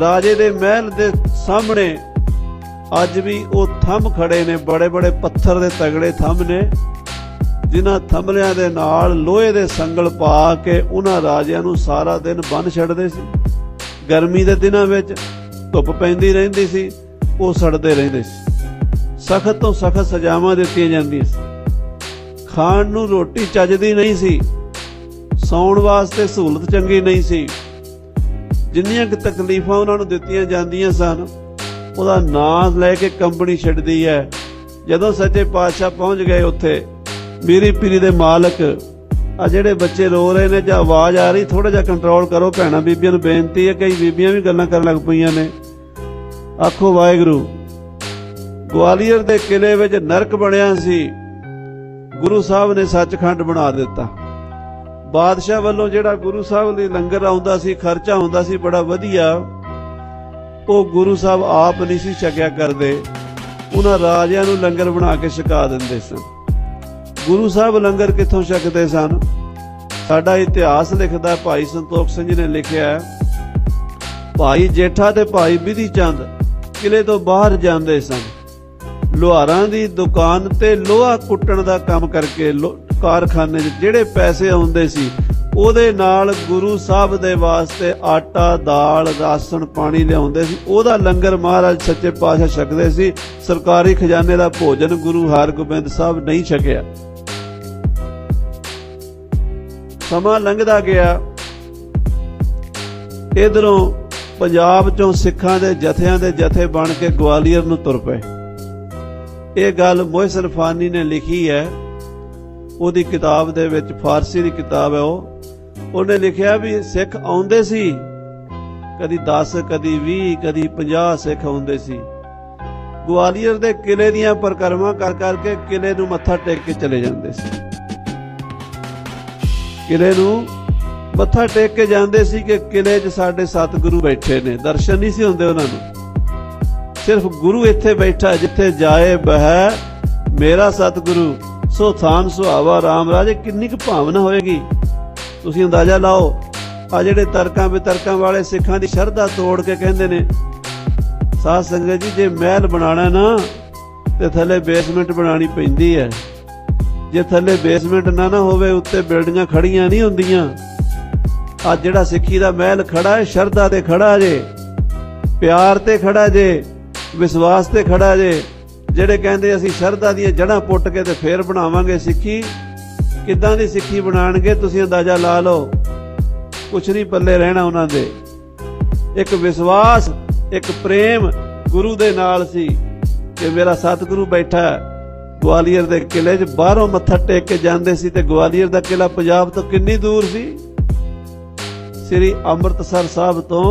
ਰਾਜੇ ਦੇ ਮਹਿਲ ਦੇ ਸਾਹਮਣੇ ਅੱਜ ਵੀ ਉਹ ਥੰਮ ਖੜੇ ਨੇ, ਬੜੇ ਬੜੇ ਪੱਥਰ ਦੇ ਤਗੜੇ ਥੰਮ ਨੇ, ਜਿਨ੍ਹਾਂ ਥੰਮਲਿਆਂ ਦੇ ਨਾਲ ਲੋਹੇ ਦੇ ਸੰਗਲ ਪਾ ਕੇ ਉਹਨਾਂ ਰਾਜਿਆਂ ਨੂੰ ਸਾਰਾ ਦਿਨ ਬੰਨ੍ਹ ਛੱਡਦੇ ਸੀ। ਗਰਮੀ ਦੇ ਦਿਨਾਂ ਵਿੱਚ ਧੁੱਪ ਪੈਂਦੀ ਰਹਿੰਦੀ ਸੀ, ਉਹ ਸੜਦੇ ਰਹਿੰਦੇ ਸੀ। ਸਖਤ ਤੋਂ ਸਖਤ ਸਜ਼ਾਵਾਂ ਦਿੱਤੀਆਂ ਜਾਂਦੀਆਂ ਸੀ। ਖਾਣ ਨੂੰ ਰੋਟੀ ਚੱਜਦੀ ਨਹੀਂ ਸੀ, ਸੌਣ ਵਾਸਤੇ ਸਹੂਲਤ ਚੰਗੀ ਨਹੀਂ ਸੀ। ਜਿੰਨੀਆਂ ਕਿ ਤਕਲੀਫਾਂ ਉਹਨਾਂ ਨੂੰ ਦਿੱਤੀਆਂ ਜਾਂਦੀਆਂ ਸਨ, ਉਹਦਾ ਨਾਂ ਲੈ ਕੇ ਕੰਬਣੀ ਛੱਡਦੀ ਹੈ। ਜਦੋਂ ਸੱਚੇ ਪਾਤਸ਼ਾਹ ਪਹੁੰਚ ਗਏ ਉੱਥੇ, ਮੀਰੀ ਪੀਰੀ ਦੇ ਮਾਲਕ, ਆ ਜਿਹੜੇ ਬੱਚੇ ਰੋ ਰਹੇ ਨੇ ਜਾਂ ਆਵਾਜ਼ ਆ ਰਹੀ, ਥੋੜਾ ਜਿਹਾ ਕੰਟਰੋਲ ਕਰੋ ਭੈਣਾਂ ਬੀਬੀਆਂ ਨੂੰ ਬੇਨਤੀ ਹੈ। ਕਈ ਬੀਬੀਆਂ ਵੀ ਗੱਲਾਂ ਕਰਨ ਲੱਗ ਪਈਆਂ ਨੇ। ਆਖੋ ਵਾਹਿਗੁਰੂ। ਗਵਾਲੀਅਰ ਦੇ ਕਿਲੇ ਵਿੱਚ ਨਰਕ ਬਣਿਆ ਸੀ, ਗੁਰੂ ਸਾਹਿਬ ਨੇ ਸੱਚਖੰਡ ਬਣਾ ਦਿੱਤਾ। ਬਾਦਸ਼ਾਹ ਵੱਲੋਂ ਜਿਹੜਾ ਗੁਰੂ ਸਾਹਿਬ ਲਈ ਲੰਗਰ ਆਉਂਦਾ ਸੀ, ਖਰਚਾ ਹੁੰਦਾ ਸੀ ਬੜਾ ਵਧੀਆ, ਉਹ ਗੁਰੂ ਸਾਹਿਬ ਆਪ ਨਹੀਂ ਸੀ ਛਕਿਆ ਕਰਦੇ, ਉਹਨਾਂ ਰਾਜਿਆਂ ਨੂੰ ਲੰਗਰ ਬਣਾ ਕੇ ਛਕਾ ਦਿੰਦੇ ਸਨ। ਗੁਰੂ ਸਾਹਿਬ ਲੰਗਰ ਕਿੱਥੋਂ ਛਕਦੇ ਸਨ? ਸਾਡਾ ਇਤਿਹਾਸ ਲਿਖਦਾ ਭਾਈ ਸੰਤੋਖ ਸਿੰਘ ਜੀ ਨੇ ਲਿਖਿਆ, ਭਾਈ ਜੇਠਾ ਤੇ ਭਾਈ ਬਿਧੀ ਚੰਦ ਕਿਲੇ ਤੋਂ ਬਾਹਰ ਜਾਂਦੇ ਸਨ, ਲੋਹਾਰਾਂ ਦੀ ਦੁਕਾਨ ਤੇ ਲੋਹਾ ਕੁੱਟਣ ਦਾ ਕੰਮ ਕਰਕੇ ਕਾਰਖਾਨੇ 'ਚ ਜਿਹੜੇ ਪੈਸੇ ਆਉਂਦੇ ਸੀ ਉਹਦੇ ਨਾਲ ਗੁਰੂ ਸਾਹਿਬ ਦੇ ਵਾਸਤੇ ਆਟਾ, ਦਾਲ, ਰਾਸ਼ਨ, ਪਾਣੀ ਲਿਆਉਂਦੇ ਸੀ। ਉਹਦਾ ਲੰਗਰ ਮਹਾਰਾਜ ਸੱਚੇ ਪਾਤਸ਼ਾਹ ਛਕਦੇ ਸੀ। ਸਰਕਾਰੀ ਖਜ਼ਾਨੇ ਦਾ ਭੋਜਨ ਗੁਰੂ ਹਰਗੋਬਿੰਦ ਸਾਹਿਬ ਨਹੀਂ ਛਕਿਆ। ਸਮਾਂ ਲੰਘਦਾ ਗਿਆ, ਇਧਰੋਂ ਪੰਜਾਬ ਚੋਂ ਸਿੱਖਾਂ ਦੇ ਜਥਿਆਂ ਦੇ ਜਥੇ ਬਣ ਕੇ ਗਵਾਲੀਅਰ ਨੂੰ ਤੁਰ ਪਏ। ਇਹ ਗੱਲ ਮੋਹਸਿਨ ਫਾਨੀ ਨੇ ਲਿਖੀ ਹੈ, ਉਹਦੀ ਕਿਤਾਬ ਦੇ ਵਿੱਚ, ਫਾਰਸੀ ਦੀ ਕਿਤਾਬ ਹੈ ਉਹਨੇ ਲਿਖਿਆ ਵੀ ਸਿੱਖ ਆਉਂਦੇ ਸੀ, ਕਦੀ 10, ਕਦੀ 20, ਕਦੀ 50 ਸਿੱਖ ਆਉਂਦੇ ਸੀ। ਗਵਾਲੀਅਰ ਦੇ ਕਿਲੇ ਦੀਆਂ ਪਰਿਕਰਮਾ ਕਰ ਕਰਕੇ ਕਿਲੇ ਨੂੰ ਮੱਥਾ ਟੇਕ ਕੇ ਚਲੇ ਜਾਂਦੇ ਸੀ। ਕਿਲੇ ਨੂੰ ਮੱਥਾ ਟੇਕ ਕੇ ਜਾਂਦੇ ਸੀ ਕਿ ਕਿਲੇ 'ਚ ਸਾਡੇ ਸਤਿਗੁਰੂ ਬੈਠੇ ਨੇ। ਦਰਸ਼ਨ ਨਹੀਂ ਸੀ ਹੁੰਦੇ ਉਹਨਾਂ ਨੂੰ, ਸਿਰਫ ਗੁਰੂ ਇੱਥੇ ਬੈਠਾ, ਜਿੱਥੇ ਜਾਏ ਬਹਿ ਮੇਰਾ ਸਤਿਗੁਰੂ, ਸੋ ਥਾਨ ਸੁਹਾਵਾ ਰਾਮ ਰਾਜੇ। ਕਿੰਨੀ ਕੁ ਭਾਵਨਾ ਹੋਏਗੀ, ਤੁਸੀਂ ਅੰਦਾਜ਼ਾ ਲਾਓ। ਆ ਜਿਹੜੇ ਤਰਕਾਂ ਬਿਤਰਕਾਂ ਵਾਲੇ ਸਿੱਖਾਂ ਦੀ ਸ਼ਰਧਾ ਤੋੜ ਕੇ ਕਹਿੰਦੇ ਨੇ, ਸਾਧ ਸੰਗਤ ਜੀ ਜੇ ਮਹਿਲ ਬਣਾਉਣਾ ਨਾ ਤੇ ਥੱਲੇ ਬੇਸਮੈਂਟ ਬਣਾਉਣੀ ਪੈਂਦੀ ਹੈ, ਜੇ ਥੱਲੇ ਬੇਸਮੈਂਟ ਨਾ ਹੋਵੇ ਉੱਤੇ ਬਿਲਡਿੰਗਾਂ ਖੜੀਆਂ ਨਹੀਂ ਹੁੰਦੀਆਂ। ਆ ਜਿਹੜਾ ਸਿੱਖੀ ਦਾ ਮਹਿਲ ਖੜਾ ਹੈ ਸ਼ਰਧਾ ਤੇ ਖੜਾ ਜੇ, ਪਿਆਰ ਤੇ ਖੜਾ ਜੇ, ਵਿਸ਼ਵਾਸ ਤੇ ਖੜਾ ਜੇ। ਜਿਹੜੇ ਕਹਿੰਦੇ ਅਸੀਂ ਸ਼ਰਧਾ ਦੀਆਂ ਜੜ੍ਹਾਂ ਪੁੱਟ ਕੇ ਤੇ ਫੇਰ ਬਣਾਵਾਂਗੇ ਸਿੱਖੀ, ਕਿੱਦਾਂ ਦੀ ਸਿੱਖੀ ਬਣਾਉਣਗੇ ਤੁਸੀਂ ਅੰਦਾਜ਼ਾ ਲਾ ਲਓ। ਕੁਛ ਨਹੀਂ ਪੱਲੇ ਰਹਿਣਾ ਉਹਨਾਂ ਦੇ। ਇੱਕ ਵਿਸ਼ਵਾਸ, ਇੱਕ ਪ੍ਰੇਮ ਗੁਰੂ ਦੇ ਨਾਲ ਸੀ ਕਿ ਮੇਰਾ ਸਤਿਗੁਰੂ ਬੈਠਾ ਗਵਾਲੀਅਰ ਦੇ ਕਿਲੇ 'ਚ, ਬਾਹਰੋਂ ਮੱਥਾ ਟੇਕ ਕੇ ਜਾਂਦੇ ਸੀ ਤੇ ਗਵਾਲੀਅਰ ਦਾ ਕਿਲਾ ਪੰਜਾਬ ਤੋਂ ਕਿੰਨੀ ਦੂਰ ਸੀ? ਸ੍ਰੀ ਅੰਮ੍ਰਿਤਸਰ ਸਾਹਿਬ ਤੋਂ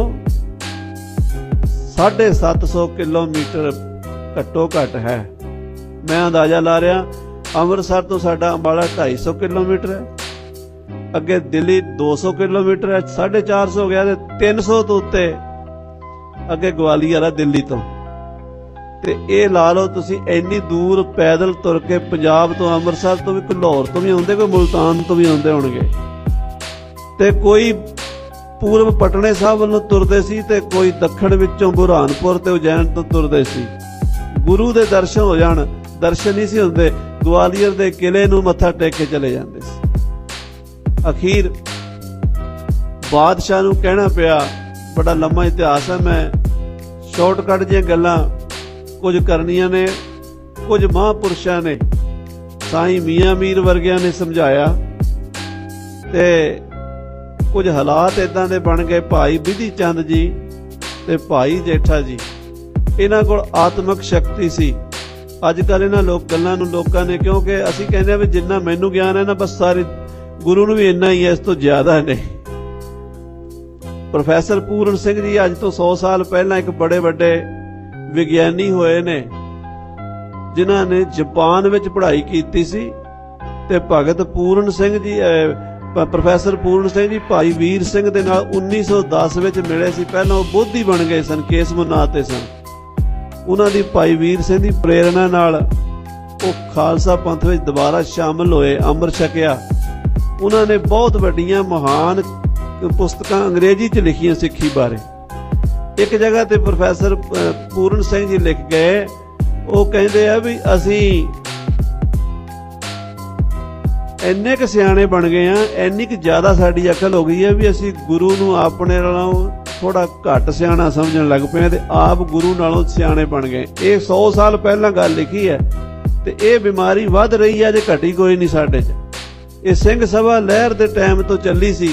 750 ਕਿਲੋਮੀਟਰ ਘੱਟੋ ਘੱਟ ਹੈ। ਮੈਂ ਅੰਦਾਜ਼ਾ ਲਾ ਰਿਹਾ ਅੰਮ੍ਰਿਤਸਰ ਤੋਂ ਸਾਡਾ ਅੰਬਾਲਾ 250 ਕਿਲੋਮੀਟਰ ਹੈ, ਅੱਗੇ ਦਿੱਲੀ 200 ਕਿਲੋਮੀਟਰ ਹੈ, 450 ਹੋ ਗਿਆ ਤੇ 300 ਤੋਂ ਉੱਤੇ ਅੱਗੇ ਗਵਾਲੀਅਰ ਆ ਦਿੱਲੀ ਤੋਂ। ਤੇ ਇਹ ਲਾ ਲਓ ਤੁਸੀਂ ਇੰਨੀ ਦੂਰ ਪੈਦਲ ਤੁਰ ਕੇ ਪੰਜਾਬ ਤੋਂ, ਅੰਮ੍ਰਿਤਸਰ ਤੋਂ ਵੀ, ਕੋਈ ਲਾਹੌਰ ਤੋਂ ਵੀ ਆਉਂਦੇ, ਕੋਈ ਮੁਲਤਾਨ ਤੋਂ ਵੀ ਆਉਂਦੇ ਹੋਣਗੇ, ਤੇ ਕੋਈ ਪੂਰਬ ਪਟਨੇ ਸਾਹਿਬ ਵੱਲੋਂ ਤੁਰਦੇ ਸੀ ਤੇ ਕੋਈ ਦੱਖਣ ਵਿੱਚੋਂ ਬੁਰਹਾਨਪੁਰ ਤੇ ਉਜੈਨ ਤੋਂ ਤੁਰਦੇ ਸੀ। ਗੁਰੂ ਦੇ ਦਰਸ਼ਨ ਹੋ ਜਾਣ, ਦਰਸ਼ਨ ਨਹੀਂ ਸੀ ਹੁੰਦੇ, ਗਵਾਲੀਅਰ ਦੇ ਕਿਲੇ ਨੂੰ ਮੱਥਾ ਟੇਕ ਕੇ ਚਲੇ ਜਾਂਦੇ ਸੀ। ਅਖੀਰ ਬਾਦਸ਼ਾਹ ਨੂੰ ਕਹਿਣਾ ਪਿਆ, ਬੜਾ ਲੰਮਾ ਇਤਿਹਾਸ ਹੈ, ਮੈਂ ਸ਼ਾਰਟਕਟ ਦੀਆਂ ਗੱਲਾਂ ਕੁਝ ਕਰਨੀਆਂ ਨੇ। ਕੁਝ ਮਹਾਂਪੁਰਸ਼ਾਂ ਨੇ, ਸਾਈਂ ਮੀਆਂ ਮੀਰ ਵਰਗਿਆਂ ਨੇ ਸਮਝਾਇਆ ਤੇ ਕੁਝ ਹਾਲਾਤ ਇਦਾਂ ਦੇ ਬਣ ਗਏ। ਭਾਈ ਬਿਧੀ ਚੰਦ ਜੀ ਤੇ ਭਾਈ ਜੇਠਾ ਜੀ, ਇਹਨਾਂ ਕੋਲ ਆਤਮਿਕ ਸ਼ਕਤੀ ਸੀ। ਅੱਜ ਕੱਲ ਇਹਨਾਂ ਗੱਲਾਂ ਨੂੰ ਲੋਕਾਂ ਨੇ, ਕਿਉਂਕਿ ਅਸੀਂ ਕਹਿੰਦੇ ਆ ਵੀ ਜਿੰਨਾ ਮੈਨੂੰ ਗਿਆਨ ਹੈ ਨਾ ਬਸ ਸਾਰੇ ਗੁਰੂ ਨੂੰ ਵੀ ਇੰਨਾ ਹੀ ਹੈ, ਇਸ ਤੋਂ ਜ਼ਿਆਦਾ ਨਹੀਂ। ਪ੍ਰੋਫੈਸਰ ਪੂਰਨ ਸਿੰਘ ਜੀ ਅੱਜ ਤੋਂ 100 ਸਾਲ ਪਹਿਲਾਂ ਇੱਕ ਬੜੇ ਵੱਡੇ ਵਿਗਿਆਨੀ ਹੋਏ ਨੇ, ਜਿਨ੍ਹਾਂ ਨੇ ਜਾਪਾਨ ਵਿੱਚ ਪੜ੍ਹਾਈ ਕੀਤੀ ਸੀ। ਤੇ ਭਗਤ ਪੂਰਨ ਸਿੰਘ ਜੀ, ਪ੍ਰੋਫੈਸਰ ਪੂਰਨ ਸਿੰਘ ਜੀ ਭਾਈ ਵੀਰ ਸਿੰਘ ਦੇ ਨਾਲ 1910 ਵਿੱਚ ਮਿਲੇ ਸੀ। ਪਹਿਲਾਂ ਉਹ ਬੋਧੀ ਬਣ ਗਏ ਸਨ, ਕੇਸ ਮੁਨਾਤੇ ਸਨ। ਉਹਨਾਂ ਦੀ ਭਾਈ ਵੀਰ ਸਿੰਘ ਦੀ ਪ੍ਰੇਰਣਾ ਨਾਲ ਉਹ ਖਾਲਸਾ ਪੰਥ ਵਿੱਚ ਦੁਬਾਰਾ ਸ਼ਾਮਲ ਹੋਏ, ਅੰਮ੍ਰਿਤ ਛਕਿਆ। ਉਹਨਾਂ ਨੇ ਬਹੁਤ ਵੱਡੀਆਂ ਮਹਾਨ ਪੁਸਤਕਾਂ ਅੰਗਰੇਜ਼ੀ 'ਚ ਲਿਖੀਆਂ ਸਿੱਖੀ ਬਾਰੇ। ਇੱਕ ਜਗ੍ਹਾ ਤੇ ਪ੍ਰੋਫੈਸਰ ਪੂਰਨ ਸਿੰਘ ਜੀ ਲਿਖ ਗਏ, ਉਹ ਕਹਿੰਦੇ ਆ ਵੀ ਅਸੀਂ ਇੰਨੇ ਕੁ ਸਿਆਣੇ ਬਣ ਗਏ ਆ, ਇੰਨੀ ਕੁ ਜ਼ਿਆਦਾ ਸਾਡੀ ਅਕਲ ਹੋ ਗਈ ਹੈ ਵੀ ਅਸੀਂ ਗੁਰੂ ਨੂੰ ਆਪਣੇ ਨਾਲੋਂ ਥੋੜਾ ਘੱਟ ਸਿਆਣਾ ਸਮਝਣ ਲੱਗ ਪਏ ਤੇ ਆਪ ਗੁਰੂ ਨਾਲੋਂ ਸਿਆਣੇ ਬਣ ਗਏ। ਇਹ 100 ਸਾਲ ਪਹਿਲਾਂ ਗੱਲ ਲਿਖੀ ਹੈ ਤੇ ਇਹ ਬਿਮਾਰੀ ਵੱਧ ਰਹੀ ਹੈ, ਜੇ ਘਟੀ ਕੋਈ ਨਹੀਂ ਸਾਡੇ 'ਚ। ਇਹ ਸਿੰਘ ਸਭਾ ਲਹਿਰ ਦੇ ਟਾਈਮ ਤੋਂ ਚੱਲੀ ਸੀ,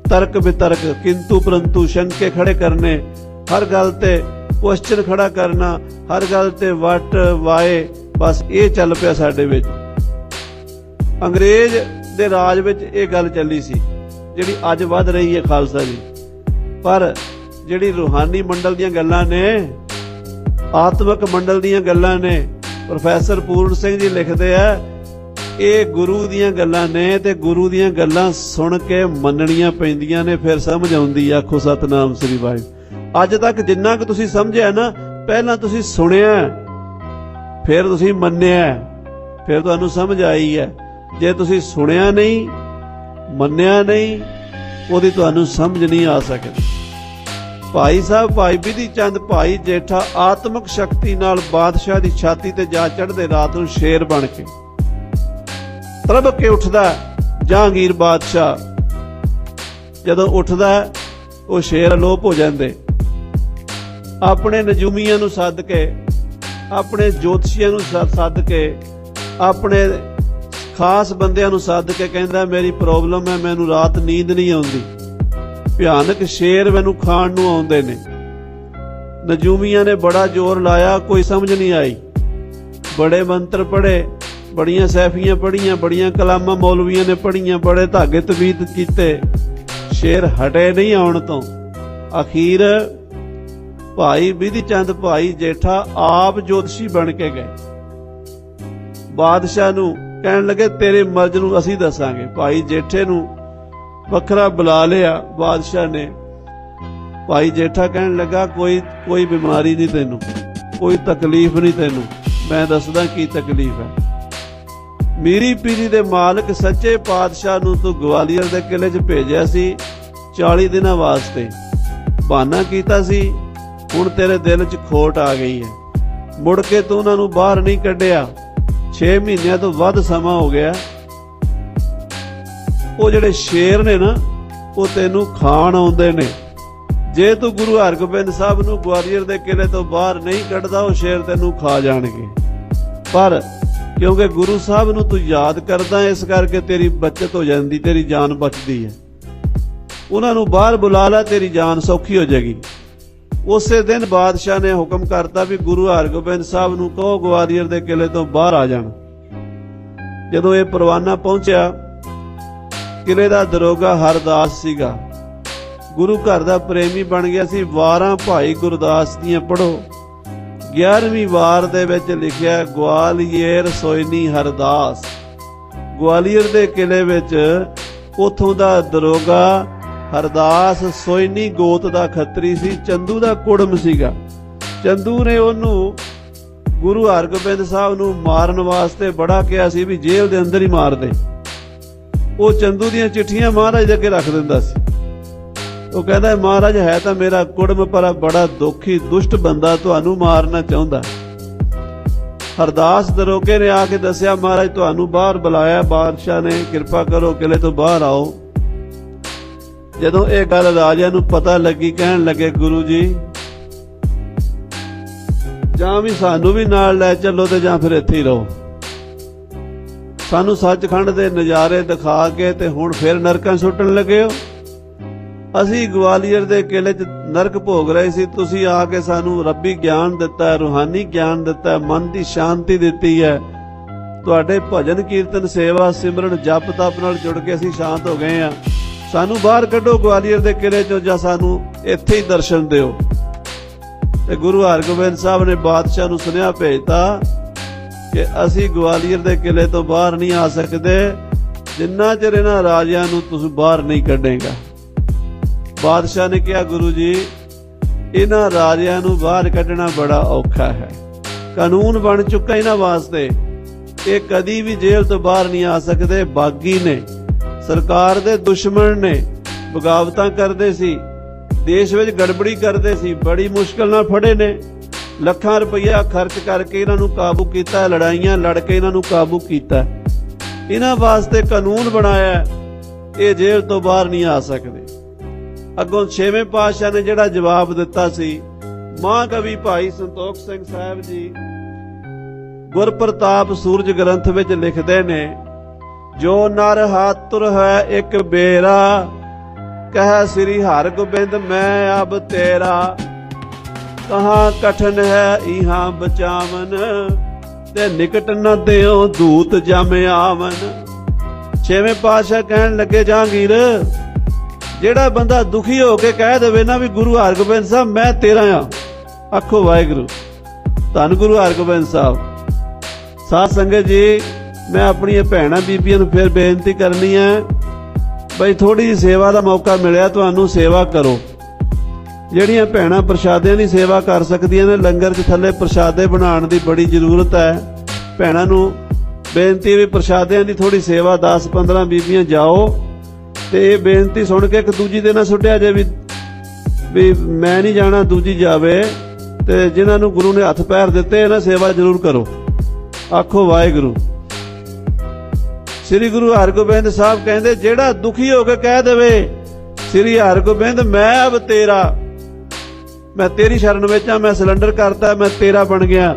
ਤਰਕ ਬਿਤਰਕ, ਕਿੰਤੂ ਪਰੰਤੂ, ਸ਼ੰਕੇ ਖੜੇ ਕਰਨੇ, ਹਰ ਗੱਲ ਤੇ ਕੁਐਸਚਨ ਖੜਾ ਕਰਨਾ, ਹਰ ਗੱਲ ਤੇ ਵਟ ਵਾਏ, ਬਸ ਇਹ ਚੱਲ ਪਿਆ ਸਾਡੇ ਵਿੱਚ। ਅੰਗਰੇਜ਼ ਦੇ ਰਾਜ ਵਿੱਚ ਇਹ ਗੱਲ ਚੱਲੀ ਸੀ ਜਿਹੜੀ ਅੱਜ ਵੱਧ ਰਹੀ ਹੈ ਖਾਲਸਾ ਜੀ। ਪਰ ਜਿਹੜੀ ਰੂਹਾਨੀ ਮੰਡਲ ਦੀਆਂ ਗੱਲਾਂ ਨੇ, ਆਤਮਿਕ ਮੰਡਲ ਦੀਆਂ ਗੱਲਾਂ ਨੇ, ਪ੍ਰੋਫੈਸਰ ਪੂਰਨ ਸਿੰਘ ਜੀ ਲਿਖਦੇ ਆ, ਇਹ ਗੁਰੂ ਦੀਆਂ ਗੱਲਾਂ ਨੇ ਤੇ ਗੁਰੂ ਦੀਆਂ ਗੱਲਾਂ ਸੁਣ ਕੇ ਮੰਨਣੀਆਂ ਪੈਂਦੀਆਂ ਨੇ, ਫਿਰ ਸਮਝ ਆਉਂਦੀ। ਆਖੋ ਸਤਨਾਮ ਸ੍ਰੀ ਵਾਹਿਗੁਰੂ। ਅੱਜ ਤੱਕ ਜਿੰਨਾ ਕੁ ਤੁਸੀਂ ਸਮਝਿਆ ਨਾ, ਪਹਿਲਾਂ ਤੁਸੀਂ ਸੁਣਿਆ, ਫਿਰ ਤੁਸੀਂ ਮੰਨਿਆ, ਫਿਰ ਤੁਹਾਨੂੰ ਸਮਝ ਆਈ ਹੈ। ਜੇ ਤੁਸੀਂ ਸੁਣਿਆ ਨਹੀਂ, ਮੰਨਿਆ ਨਹੀਂ, ਉਹਦੀ ਤੁਹਾਨੂੰ ਸਮਝ ਨਹੀਂ ਆ ਸਕਦੀ। ਭਾਈ ਸਾਹਿਬ ਭਾਈ ਬਿਧੀ ਚੰਦ, ਭਾਈ ਜੇਠਾ ਆਤਮਿਕ ਸ਼ਕਤੀ ਨਾਲ ਬਾਦਸ਼ਾਹ ਦੀ ਛਾਤੀ ਤੇ ਜਾ ਚੜ੍ਹਦੇ, ਰਾਤ ਨੂੰ ਸ਼ੇਰ ਬਣ ਕੇ ਤਰਬ ਕੇ ਉੱਠਦਾ। ਜਹਾਂਗੀਰ ਬਾਦਸ਼ਾਹ ਜਦੋਂ ਉੱਠਦਾ ਉਹ ਸ਼ੇਰ ਅਲੋਪ ਹੋ ਜਾਂਦੇ। ਆਪਣੇ ਨਜੂਮੀਆਂ ਨੂੰ ਸੱਦ ਕੇ, ਆਪਣੇ ਜੋਤਸ਼ੀਆਂ ਨੂੰ ਸੱਦ ਕੇ, ਆਪਣੇ ਖਾਸ ਬੰਦਿਆਂ ਨੂੰ ਸੱਦ ਕੇ ਕਹਿੰਦਾ ਮੇਰੀ ਪ੍ਰੋਬਲਮ ਹੈ, ਮੈਨੂੰ ਰਾਤ ਨੀਂਦ ਨਹੀਂ ਆਉਂਦੀ, ਭਿਆਨਕ ਸ਼ੇਰ ਮੈਨੂੰ ਖਾਣ ਨੂੰ ਆਉਂਦੇ ਨੇ। ਨਜੂਮੀਆਂ ਨੇ ਬੜਾ ਜ਼ੋਰ ਲਾਇਆ, ਕੋਈ ਸਮਝ ਨਹੀਂ ਆਈ। ਬੜੇ ਮੰਤਰ ਪੜ੍ਹੇ, ਬੜੀਆਂ ਸੈਫੀਆਂ ਪੜ੍ਹੀਆਂ, ਬੜੀਆਂ ਕਲਾਮਾਂ ਮੌਲਵੀਆਂ ਨੇ ਪੜ੍ਹੀਆਂ, ਬੜੇ ਧਾਗੇ ਤਵੀਤ ਕੀਤੇ, ਸ਼ੇਰ ਹਟੇ ਨਹੀਂ ਆਉਣ ਤੋਂ। ਅਖੀਰ ਭਾਈ ਬਿਧੀ ਚੰਦ, ਭਾਈ ਜੇਠਾ ਆਪ ਜੋਤਸ਼ੀ ਬਣ ਕੇ ਗਏ। ਬਾਦਸ਼ਾਹ ਨੂੰ ਕਹਿਣ ਲੱਗੇ ਤੇਰੇ ਮਰਜ਼ ਨੂੰ ਅਸੀਂ ਦੱਸਾਂਗੇ। ਭਾਈ ਜੇਠੇ ਨੂੰ ਵੱਖਰਾ ਬੁਲਾ ਲਿਆ ਬਾਦਸ਼ਾਹ ਨੇ। ਭਾਈ ਜੇਠਾ ਕਹਿਣ ਲੱਗਾ ਕੋਈ ਬਿਮਾਰੀ ਨਹੀਂ ਤੈਨੂੰ, ਕੋਈ ਤਕਲੀਫ ਨਹੀਂ ਤੈਨੂੰ, ਮੈਂ ਦੱਸਦਾ ਕੀ ਤਕਲੀਫ ਹੈ। ਮੀਰੀ ਪੀਰੀ ਦੇ ਮਾਲਕ ਸੱਚੇ ਪਾਤਸ਼ਾਹ ਨੂੰ ਤੂੰ ਗਵਾਲੀਅਰ ਦੇ ਕਿਲੇ 'ਚ ਭੇਜਿਆ ਸੀ 40 ਦਿਨਾਂ ਵਾਸਤੇ, ਬਹਾਨਾ ਕੀਤਾ ਸੀ, ਹੁਣ ਤੇਰੇ ਦਿਲ 'ਚ ਖੋਟ ਆ ਗਈ ਹੈ, ਮੁੜ ਕੇ ਤੂੰ ਉਹਨਾਂ ਨੂੰ ਬਾਹਰ ਨਹੀਂ ਕੱਢਿਆ। 6 ਮਹੀਨਿਆਂ ਤੋਂ ਵੱਧ ਸਮਾਂ ਹੋ ਗਿਆ, ਉਹ ਜਿਹੜੇ ਸ਼ੇਰ ਨੇ ਨਾ ਉਹ ਤੈਨੂੰ ਖਾਣ ਆਉਂਦੇ ਨੇ। ਜੇ ਤੂੰ ਗੁਰੂ ਹਰਗੋਬਿੰਦ ਸਾਹਿਬ ਨੂੰ ਗਵਾਲੀਅਰ ਦੇ ਕਿਲੇ ਤੋਂ ਬਾਹਰ ਨਹੀਂ ਕੱਢਦਾ, ਉਹ ਸ਼ੇਰ ਤੈਨੂੰ ਖਾ ਜਾਣਗੇ। ਪਰ ਕਿਉਂਕਿ ਗੁਰੂ ਸਾਹਿਬ ਨੂੰ ਤੂੰ ਯਾਦ ਕਰਦਾ, ਇਸ ਕਰਕੇ ਤੇਰੀ ਬਚਤ ਹੋ ਜਾਂਦੀ, ਤੇਰੀ ਜਾਨ ਬਚਦੀ ਹੈ। ਉਹਨਾਂ ਨੂੰ ਬਾਹਰ ਬੁਲਾ ਲੈ, ਤੇਰੀ ਜਾਨ ਸੌਖੀ ਹੋ ਜਾਏਗੀ। ਉਸੇ ਦਿਨ ਬਾਦਸ਼ਾਹ ਨੇ ਹੁਕਮ ਕਰਤਾ ਵੀ ਗੁਰੂ ਹਰਗੋਬਿੰਦ ਸਾਹਿਬ ਨੂੰ ਕਹੋ ਗਵਾਲੀਅਰ ਦੇ ਕਿਲੇ ਤੋਂ ਬਾਹਰ ਆ ਜਾਣ। ਜਦੋਂ ਇਹ ਪਰਵਾਨਾ ਪਹੁੰਚਿਆ, ਕਿਲੇ ਦਾ ਦਰੋਗਾ ਹਰਦਾਸ ਸੀਗਾ, ਗੁਰੂ ਘਰ ਦਾ ਪ੍ਰੇਮੀ ਬਣ ਗਿਆ ਸੀ। ਵਾਰਾਂ ਭਾਈ ਗੁਰਦਾਸ ਦੀਆਂ ਪੜ੍ਹੋ। 11ਵੀਂ ਵਾਰ ਦੇ ਵਿੱਚ ਲਿਖਿਆ ਗਵਾਲੀਅਰ ਸੋਇਨੀ ਹਰਦਾਸ। ਗਵਾਲੀਅਰ ਦੇ ਕਿਲੇ ਵਿੱਚ ਉਥੋਂ ਦਾ ਦਰੋਗਾ ਹਰਦਾਸ ਸੋਇਨੀ ਗੋਤ ਦਾ ਖੱਤਰੀ ਸੀ, ਚੰਦੂ ਦਾ ਕੁੜਮ ਸੀਗਾ। ਚੰਦੂ ਨੇ ਉਹਨੂੰ ਗੁਰੂ ਹਰਗੋਬਿੰਦ ਸਾਹਿਬ ਨੂੰ ਮਾਰਨ ਵਾਸਤੇ ਬੜਾ ਕਿਹਾ ਸੀ ਵੀ ਜੇਲ੍ਹ ਦੇ ਅੰਦਰ ਹੀ ਮਾਰ ਦੇ। ਉਹ ਚੰਦੂ ਦੀਆਂ ਚਿੱਠੀਆਂ ਮਹਾਰਾਜ ਦੇ ਅੱਗੇ ਰੱਖ ਦਿੰਦਾ ਸੀ। ਉਹ ਕਹਿੰਦਾ ਮਹਾਰਾਜ ਹੈ ਤਾਂ ਮੇਰਾ ਕੁੜਮ, ਪਰ ਬੜਾ ਦੁਖੀ ਦੁਸ਼ਟ ਬੰਦਾ, ਤੁਹਾਨੂੰ ਮਾਰਨਾ ਚਾਹੁੰਦਾ। ਹਰਦਾਸ ਦਰੋਗੇ ਨੇ ਆ ਕੇ ਦੱਸਿਆ ਮਹਾਰਾਜ ਤੁਹਾਨੂੰ ਬਾਹਰ ਬੁਲਾਇਆ ਬਾਦਸ਼ਾਹ ਨੇ, ਕਿਰਪਾ ਕਰੋ ਕਿਲੇ ਤੋਂ ਬਾਹਰ ਆਓ। ਜਦੋਂ ਇਹ ਗੱਲ ਰਾਜਾ ਨੂੰ ਪਤਾ ਲੱਗੀ, ਕਹਿਣ ਲੱਗੇ ਗੁਰੂ ਜੀ ਜਾਂ ਵੀ ਸਾਨੂੰ ਵੀ ਨਾਲ ਲੈ ਚੱਲੋ ਤੇ ਜਾਂ ਫਿਰ ਇੱਥੇ ਹੀ ਰਹੋ। ਸਾਨੂੰ ਸੱਚਖੰਡ ਦੇ ਨਜ਼ਾਰੇ ਦਿਖਾ ਕੇ ਤੇ ਹੁਣ ਫਿਰ ਨਰਕਾਂ ਸੁੱਟਣ ਲੱਗੇ ਹੋ। ਅਸੀਂ ਗਵਾਲੀਅਰ ਦੇ ਕਿਲੇ 'ਚ ਨਰਕ ਭੋਗ ਰਹੇ ਸੀ, ਤੁਸੀਂ ਆ ਕੇ ਸਾਨੂੰ ਰੱਬੀ ਗਿਆਨ ਦਿੱਤਾ, ਰੂਹਾਨੀ ਗਿਆਨ ਦਿੱਤਾ, ਮਨ ਦੀ ਸ਼ਾਂਤੀ ਦਿੱਤੀ ਹੈ। ਤੁਹਾਡੇ ਭਜਨ ਕੀਰਤਨ ਸੇਵਾ ਸਿਮਰਨ ਜਪ ਤਪ ਨਾਲ ਜੁੜ ਕੇ ਅਸੀਂ ਸ਼ਾਂਤ ਹੋ ਗਏ ਹਾਂ। ਸਾਨੂੰ ਬਾਹਰ ਕੱਢੋ ਗਵਾਲੀਅਰ ਦੇ ਕਿਲੇ 'ਚੋਂ, ਜਾਂ ਸਾਨੂੰ ਇੱਥੇ ਹੀ ਦਰਸ਼ਨ ਦਿਓ। ਤੇ ਗੁਰੂ ਹਰਗੋਬਿੰਦ ਸਾਹਿਬ ਨੇ ਬਾਦਸ਼ਾਹ ਨੂੰ ਸੁਨੇਹਾ ਭੇਜਤਾ ਕਿ ਅਸੀਂ ਗਵਾਲੀਅਰ ਦੇ ਕਿਲੇ ਤੋਂ ਬਾਹਰ ਨਹੀਂ ਆ ਸਕਦੇ ਜਿੰਨਾ ਚਿਰ ਇਹਨਾਂ ਰਾਜਿਆਂ ਨੂੰ ਤੁਸੀਂ ਬਾਹਰ ਨਹੀਂ ਕੱਢੇਗਾ। ਬਾਦਸ਼ਾਹ ਨੇ ਕਿਹਾ ਗੁਰੂ ਜੀ ਇਹਨਾਂ ਰਾਜਿਆਂ ਨੂੰ ਬਾਹਰ ਕੱਢਣਾ ਬੜਾ ਔਖਾ ਹੈ, ਕਾਨੂੰਨ ਬਣ ਚੁੱਕਾ ਇਹਨਾਂ ਵਾਸਤੇ, ਇਹ ਕਦੀ ਵੀ ਜੇਲ੍ਹ ਤੋਂ ਬਾਹਰ ਨਹੀਂ ਆ ਸਕਦੇ। ਬਾਗੀ ਨੇ, ਸਰਕਾਰ ਦੇ ਦੁਸ਼ਮਣ ਨੇ, ਬਗਾਵਤਾਂ ਕਰਦੇ ਸੀ, ਦੇਸ਼ ਵਿੱਚ ਗੜਬੜੀ ਕਰਦੇ ਸੀ, ਬੜੀ ਮੁਸ਼ਕਲ ਨਾਲ ਫੜੇ ਨੇ। ਲੱਖਾਂ ਰੁਪਈਆ ਖਰਚ ਕਰਕੇ ਇਹਨਾਂ ਨੂੰ ਕਾਬੂ ਕੀਤਾ, ਲੜਾਈਆਂ ਲੜ ਕੇ ਇਹਨਾਂ ਨੂੰ ਕਾਬੂ ਕੀਤਾ। ਇਹਨਾਂ ਵਾਸਤੇ ਕਾਨੂੰਨ ਬਣਾਇਆ, ਇਹ ਜੇਲ੍ਹ ਤੋਂ ਬਾਹਰ ਨਹੀਂ ਆ ਸਕਦੇ। ਅੱਗੋਂ 6ਵੇਂ ਪਾਤਸ਼ਾਹ ਨੇ ਜਿਹੜਾ ਜਵਾਬ ਦਿੱਤਾ ਸੀ, ਮਹਾਂਕਵੀ ਭਾਈ ਸੰਤੋਖ ਸਿੰਘ ਸਾਹਿਬ ਜੀ ਗੁਰਪ੍ਰਤਾਪ ਸੂਰਜ ਗ੍ਰੰਥ ਵਿੱਚ ਲਿਖਦੇ ਨੇ, ਜੋ ਨਰ ਹਾਤੁਰ ਹੈ ਇੱਕ ਬੇਰਾ, ਕਹਿ ਸ੍ਰੀ ਹਰਗੋਬਿੰਦ ਮੈਂ ਅਬ ਤੇਰਾ, ਕਹਾਂ ਕਠਨ ਹੈ ਇਹਾਂ ਬਚਾਵਨ, ਤੇ ਨਿਕਟ ਨ ਦਿਓ ਦੂਤ ਜਮ ਆਵਨ। 6ਵੇਂ ਪਾਤਸ਼ਾਹ ਕਹਿਣ ਲੱਗੇ ਜਹਾਂਗੀਰ, ਜਿਹੜਾ ਬੰਦਾ ਦੁਖੀ ਹੋ ਕੇ ਕਹਿ ਦੇਵੇ ਨਾ ਵੀ ਗੁਰੂ ਹਰਗੋਬਿੰਦ ਸਾਹਿਬ ਮੈਂ ਤੇਰਾ ਆ, ਆਖੋ ਵਾਹਿਗੁਰੂ, ਧੰਨ ਗੁਰੂ ਹਰਗੋਬਿੰਦ ਸਾਹਿਬ। ਸਾਧ ਸੰਗਤ ਜੀ, ਮੈਂ ਆਪਣੀਆਂ ਭੈਣਾਂ ਬੀਬੀਆਂ ਨੂੰ ਫਿਰ ਬੇਨਤੀ ਕਰਨੀ ਹੈ ਬਈ ਥੋੜੀ ਜਿਹੀ ਸੇਵਾ ਦਾ ਮੌਕਾ ਮਿਲਿਆ ਤੁਹਾਨੂੰ, ਸੇਵਾ ਕਰੋ। ਜਿਹੜੀਆਂ ਭੈਣਾਂ ਪ੍ਰਸ਼ਾਦਿਆਂ ਦੀ ਸੇਵਾ ਕਰ ਸਕਦੀਆਂ ਨੇ, ਲੰਗਰ 'ਚ ਥੱਲੇ ਪ੍ਰਸ਼ਾਦੇ ਬਣਾਉਣ ਦੀ ਬੜੀ ਜ਼ਰੂਰਤ ਹੈ। ਭੈਣਾਂ ਨੂੰ ਬੇਨਤੀ ਵੀ ਪ੍ਰਸ਼ਾਦਿਆਂ ਦੀ ਥੋੜੀ ਸੇਵਾ, 10-15 ਬੀਬੀਆਂ ਜਾਓ ਤੇ ਇਹ ਬੇਨਤੀ ਸੁਣ ਕੇ ਇੱਕ ਦੂਜੀ ਦੇ ਨਾਲ ਸੁੱਟਿਆ ਜੇ ਵੀ ਮੈਂ ਨਹੀਂ ਜਾਣਾ, ਦੂਜੀ ਜਾਵੇ। ਤੇ ਜਿਨ੍ਹਾਂ ਨੂੰ ਗੁਰੂ ਨੇ ਹੱਥ ਪੈਰ ਦਿੱਤੇ ਇਹਨਾਂ ਸੇਵਾ ਜ਼ਰੂਰ ਕਰੋ, ਆਖੋ ਵਾਹਿਗੁਰੂ। ਸ੍ਰੀ ਗੁਰੂ ਹਰਗੋਬਿੰਦ ਸਾਹਿਬ ਕਹਿੰਦੇ ਜਿਹੜਾ ਦੁਖੀ ਹੋ ਕੇ ਕਹਿ ਦੇਵੇ ਸ੍ਰੀ ਹਰਗੋਬਿੰਦ ਮੈਂ ਅਬ ਤੇਰਾ, ਮੈਂ ਤੇਰੀ ਸ਼ਰਨ ਵਿੱਚ ਆ, ਮੈਂ ਸਿਲੰਡਰ ਕਰਤਾ, ਮੈਂ ਤੇਰਾ ਬਣ ਗਿਆ।